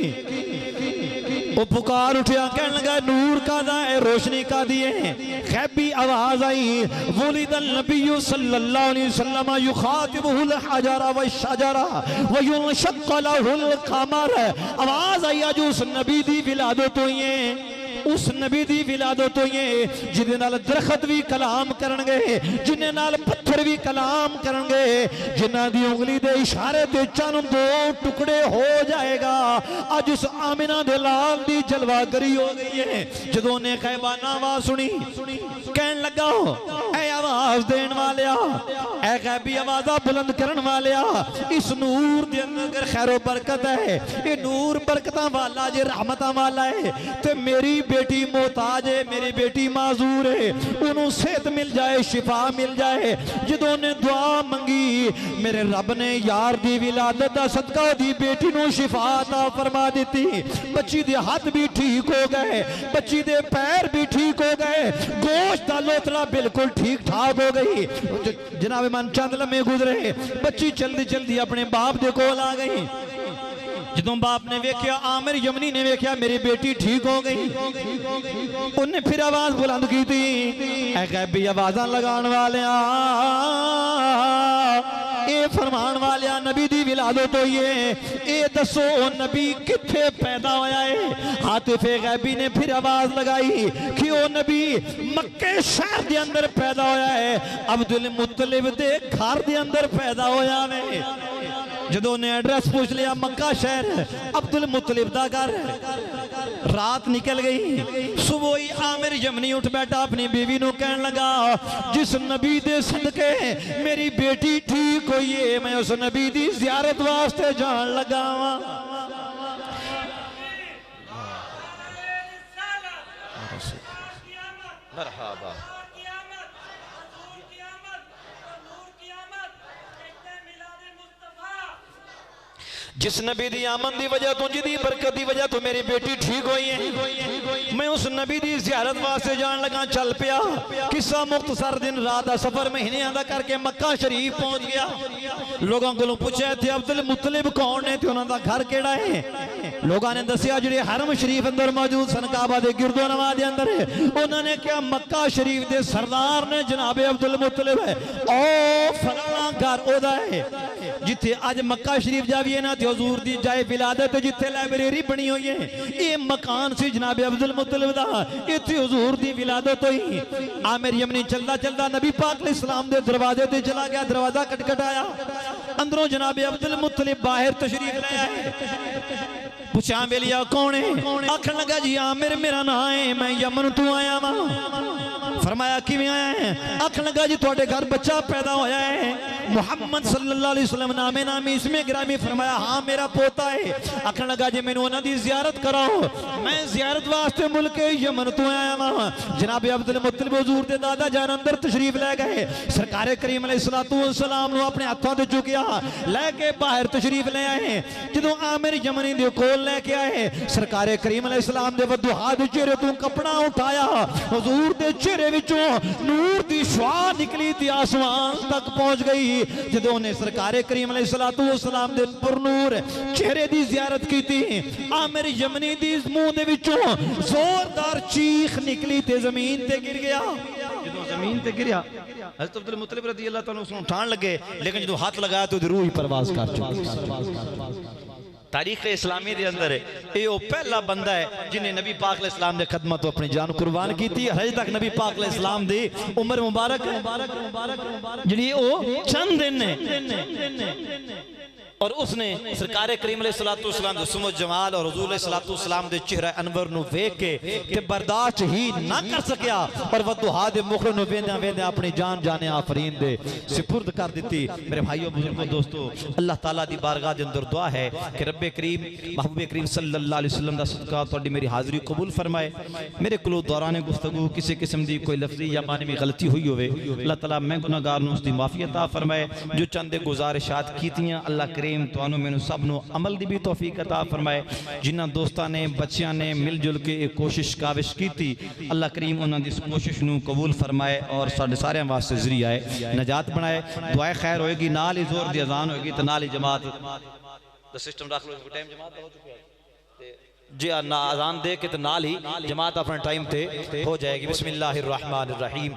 वो पुकार उठया, कहने लगा नूर का दा है, रोशनी का दी है। खैबी आवाज आई, वुलिदल नबिय्यु सल्लल्लाहु अलैहि वसल्लम युखातिबुहुल हजरा व शजरा व युनशक्कु लहुल कमर। आवाज आई अज उस नबी दी विलादत हुई है, उस नबी दी विलादत हुई है जिहदे नाल दरखत भी कलाम करनगे, जिन्ने नाल पत्थर भी कलाम करनगे, जिन्हां दी उंगली दे इशारे ते चन्न दो टुकड़े हो जाएगा। अज उस आमिना दे लाल दी जलवागरी हो गई है। जदों ने खैबाना आवाज सुनी, कहन लगा ऐ आवाज देने वालिया, ऐ गैबी आवाज़ा बुलंद करन वालिया, इस नूर दे अंदर खैरो बरकत है, ये नूर बरकतां वाला जे रहमतां वाला है। ते मेरी बेटी मोहताज है, मेरी बेटी माजूर है, उन्होंने सेहत मिल जाए, शिफा मिल जाए। जदों ने दुआ मंगी, मेरे रब ने यार दी विलादत दा सदका दी बेटी नूं शिफा अता फरमा दी। बच्ची दे हाथ भी ठीक हो गए, बच्ची दे पैर भी ठीक हो गए, गोश्त दा लोथड़ा बिल्कुल ठीक ठाक हो गई। जनाब मन चंद लम्हे गुजरे, बच्ची जल्दी जल्दी अपने बाप दे कोल आ गई। जदों बाप ने वेख्या, आमिर यमनी ने वेख्या मेरी बेटी ठीक हो गई, उन्हें फिर आवाज बुलंद की थी, ऐ गैबी आवाज़ां लगाने वालिया, ये फरमान वालिया नबी दी विलादत हुई है, ये दसो नबी किथे पैदा होया है। हातिफे गैबी ने फिर आवाज लगाई कि वो नबी मक्के शहर दे अंदर पैदा होया है, अब्दुल मुत्तलिब दे घर दे अंदर पैदा होया है। जदों ने एड्रेस पूछ लिया, मक्का शहर, अब्दुल मुत्तलिब दा घर। रात निकल गई, सुबह ही आमिर यमनी उठ बैठा, अपनी बीवी नूं कहन लगा जिस नबी दे सदके मेरी बेटी ठीक हुई है, मैं उस नबी दी जियारत वास्ते जान लगा वां। मरहबा। जिस नबी दी आमन दी वजह तो, जिदी बरकत दी वजह तो मेरी बेटी ठीक हुई है, मैं उस नबी दी ज़ियारत वास्ते जान लगा। चल पिया, किस्सा मुख्तसर दिन रात का सफर महीने आंदा करके मक्का शरीफ पहुंच गया। लोगों को पूछा इत्थे अब्दुल मुत्तलिब कौन ने ते उन्हां दा घर केड़ा है। लोगों ने दसिया जिहड़े हरम शरीफ अंदर मौजूद सन, काबा दे गिरदो नवाज दे अंदर है। उन्होंने क्या मक्का शरीफ दे सरदार ने जनाबे अब्दुल मुत्तलिब है, ओ फलाना घर ओदा है जिथे अज मक्का शरीफ जाविए ना ते हुजूर दी जाए विलादत, जिथे लाइब्रेरी बनी हुई है, ये मकान सी जनाबे अब्दुल मुत्तलिब दा, इत्थे हुजूर दी विलादत हुई। आमिर यमनी चलदा चलदा नबी पाक अलैहि सलाम दे दरवाजे ते चला गया, दरवाजा खटखटाया, अंदरों जनाबे अब्दुल मुत्तलिब बाहर तशरीफ ले आए। पूछा बेलिया कौन है, आखन लगा जी आमिर मेरा नाम है, मैं यमन तो आया वहां। फरमाया किवें आया है, आखन लगा जी तुहाडे घर बच्चा पैदा होया है, मुहम्मद सल्लल्लाहु अलैहि वसल्लम नामे नामी इसमें गिरामी। फरमाया हाँ मेरा पोता है। आखन लगा जी मैनू उन्हां दी ज़ियारत कराओ, मैं ज़ियारत वास्ते मुल्क यमन तो आया वहां। जनाब अब्दुल मुत्तलिब हुजूर दे दादा जान अंदर तशरीफ ले गए, सरकार करीम अलैहिस्सलातु वस्सलाम नू अपने हाथों ते चुकिया, लैके बाहर तशरीफ ले आए। जदों आमिर यमनी दे कोल लेके आए, सरकार करीम अलैहिस्सलाम दे वदुहा दे चेहरे तो कपड़ा उठाया, हुजूर दे चेहरे विचों नूर दी शुआ निकली ते आसमान तक पहुंच गई। जदों ने सरकार करीम अलैहिस्सलातु वस्सलाम दे पुरनूर चेहरे दी ज़ियारत की थी, आमिर यमनी दी मुंह दे विचों जोरदार चीख निकली ते जमीन ते गिर गया। जदों जमीन ते गिरया, हज़रत अब्दुल मुत्तलिब रज़ी अल्लाह तआला उसनूं उठाण लगे, लेकिन जदों हाथ लगाया तो रूह ही परवाज़ कर चुकी। तारीख इस्लामी के अंदर ये पहला बंदा है जिन्हें नबी पाक अलैहि सलाम के खदमत तो अपनी जान कुर्बान की थी। हजे तक नबी पाक अलैहि सलाम दी उम्र मुबारक जी चंद दिन और उसने सरकार करीम अलैहिस्सलाम दे सुमो जमाल और हुजूर अलैहिस्सलाम दे चेहरा अनवर नु वेख के ते बर्दाश्त ही ना कर सकिया और वदुहा दे मुख नु वेंदे वेंदे अपनी जान जाने आफरीन दे सुपुर्द कर दी। मेरे भाइयों बुजुर्गों दोस्तों, अल्लाह ताला दी बारगाह दे अंदर दुआ है कि रब्बे करीम महबूब करीम सल्लल्लाहु अलैहि वसल्लम दा सदका तुहाडी मेरी हाज़री कबूल फरमाए। मेरे कोलों दौरान गुफ्तगू किसी किस्म दी कोई लफ्जी या मानवी गलती हुई होवे, अल्लाह ताला मैं गुनाहगार नूं उसदी माफ़ी अता फरमाए। जो चंद गुजारिशात कीतियां अल्लाह करीम तुहानू मैनू सब नू अमल दी भी तौफीक अता फरमाए। जिन्हां दोस्तां ने बच्चियां ने मिल जुल के एक कोशिश काविश की थी, अल्लाह करीम उन्हां दी इस कोशिश नू कबूल फरमाए और साडे सारियां वास्ते ज़रिया है नजात बनाए। दुआए खैर होएगी, नाल ही जोर दी अजान होएगी तो नाल ही जमात दा सिस्टम रख लो। टाइम जमात दा हो चुका है जी, ना अजान दे के तो नाल ही जमात अपने टाइम पे हो जाएगी। बिस्मिल्लाहिर्रहमानिर्रहीम।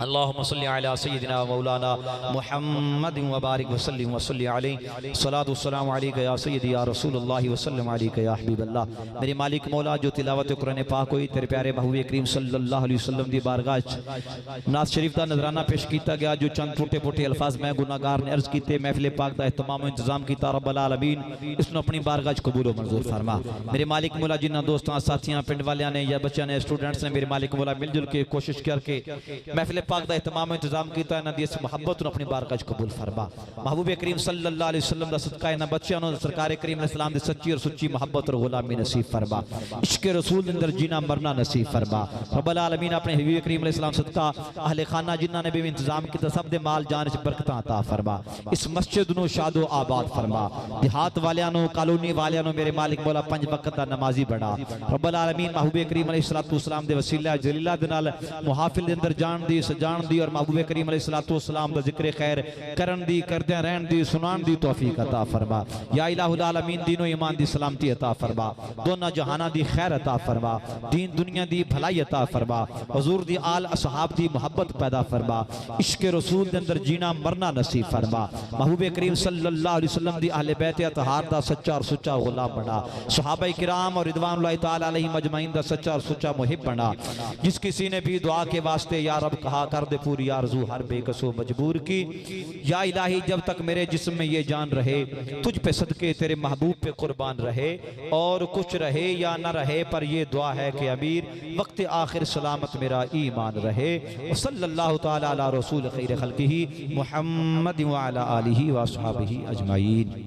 अल्लाहुम्मा सल्लि अला सय्यिदिना मौलाना मुहम्मद व बारिक व सल्लिम व सल्लि अलैहि सलातु वस्सलामु अलैका या सय्यिदी या रसूलुल्लाह व सल्लम अलैका या हबीबल्लाह। मेरे मालिक मौला, जो तिलावत कुरान पाक हुई तेरे प्यारे महबूब करीम सल्लल्लाहु अलैहि वसल्लम दी बारगाह नात शरीफ दा नजराना पेश किया गया। जो चंद टूटे फूटे अल्फाज मैं गुनाहगार ने अर्ज किए, महफिल पाक दा एहतमाम इंतजाम किया रब्बुल आलमीन इसने अपनी बारगाह कबूल व मंजूर फरमा। मेरे मालिक मौला, जिन्होंने दोस्तों साथियों पिंड वालियां ने या बच्चों ने स्टूडेंट्स ने मेरे मालिक मौला मिलजुल के कोशिश करके महफिल पाक का एहतमाम इंतजाम किया, इन्हों की इस मुहब्बत अपनी बारगाह कबूल फरमा। महबूब करीम सल्लल्लाहु अलैहि वसल्लम दा सदका इन्हां बच्चों को सरकार करीम अलैहिस्सलाम दी सच्ची और सुच्ची मुहब्बत और गुलामी नसीब फरमा। इश्क रसूल दे अंदर जीना मरना नसीब फरमा। रब्बुल आलमीन अपने हबीब करीम अलैहिस्सलाम सदका अहले खाना जिन्हां ने भी इंतजाम किया सब दे माल जान च बरकतां अता फरमा। इस मस्जिद नूं शादो आबाद फरमा। देहात वालियां नूं कॉलोनी वालियां नूं मेरे मालिक मौला 5 वक्त दा नमाजी बना। रब्बुल आलमीन महबूब करीम अलैहिस्सलाम दे वसीला जलीला दे नाल मुहाफिल दे अंदर जान दी सजान दी और महबूब करीम अलैहिस्सलाम दा जिक्र खैर करन दी करदे रहन दी सुनान दी तौफीक अता फरमा। या इलाहुल आलमीन दीनो ईमान दी सलामती अता फरमा। दोनों जहाना दी खैर अता फरमा। दीन दुनिया दी भलाई अता फरमा। हुजूर दी आल असहाब दी मोहब्बत पैदा फरमा। इश्क रसूल दे अंदर जीना मरना नसीब फरमा। महबूब करीम सल्लल्लाहु अलैहि वसल्लम दी अहले बैत अतहार दा सच्चा और सुच्चा गुलाम बना। सहाबा किराम और रिदवानुल्लाहि ताला अलैहिम अजमईन दा सच्चा और सुच्चा मुहिब बना। जिस किसी ने भी दुआ के वास्ते या रब कहा कर दे पूरी आरज़ू हर बेकसो मजबूर की। या इलाही जब तक मेरे जिस्म में ये जान रहे तुझ पे सदके तेरे महबूब पे कुर्बान रहे, और कुछ रहे या न रहे पर ये दुआ है कि अमीर वक्त आखिर सलामत मेरा ईमान रहे। सल्लल्लाहु ताला अला रसूल खैर खल्किही मुहम्मद व अला आलिही व अस्हाबिही अजमईन।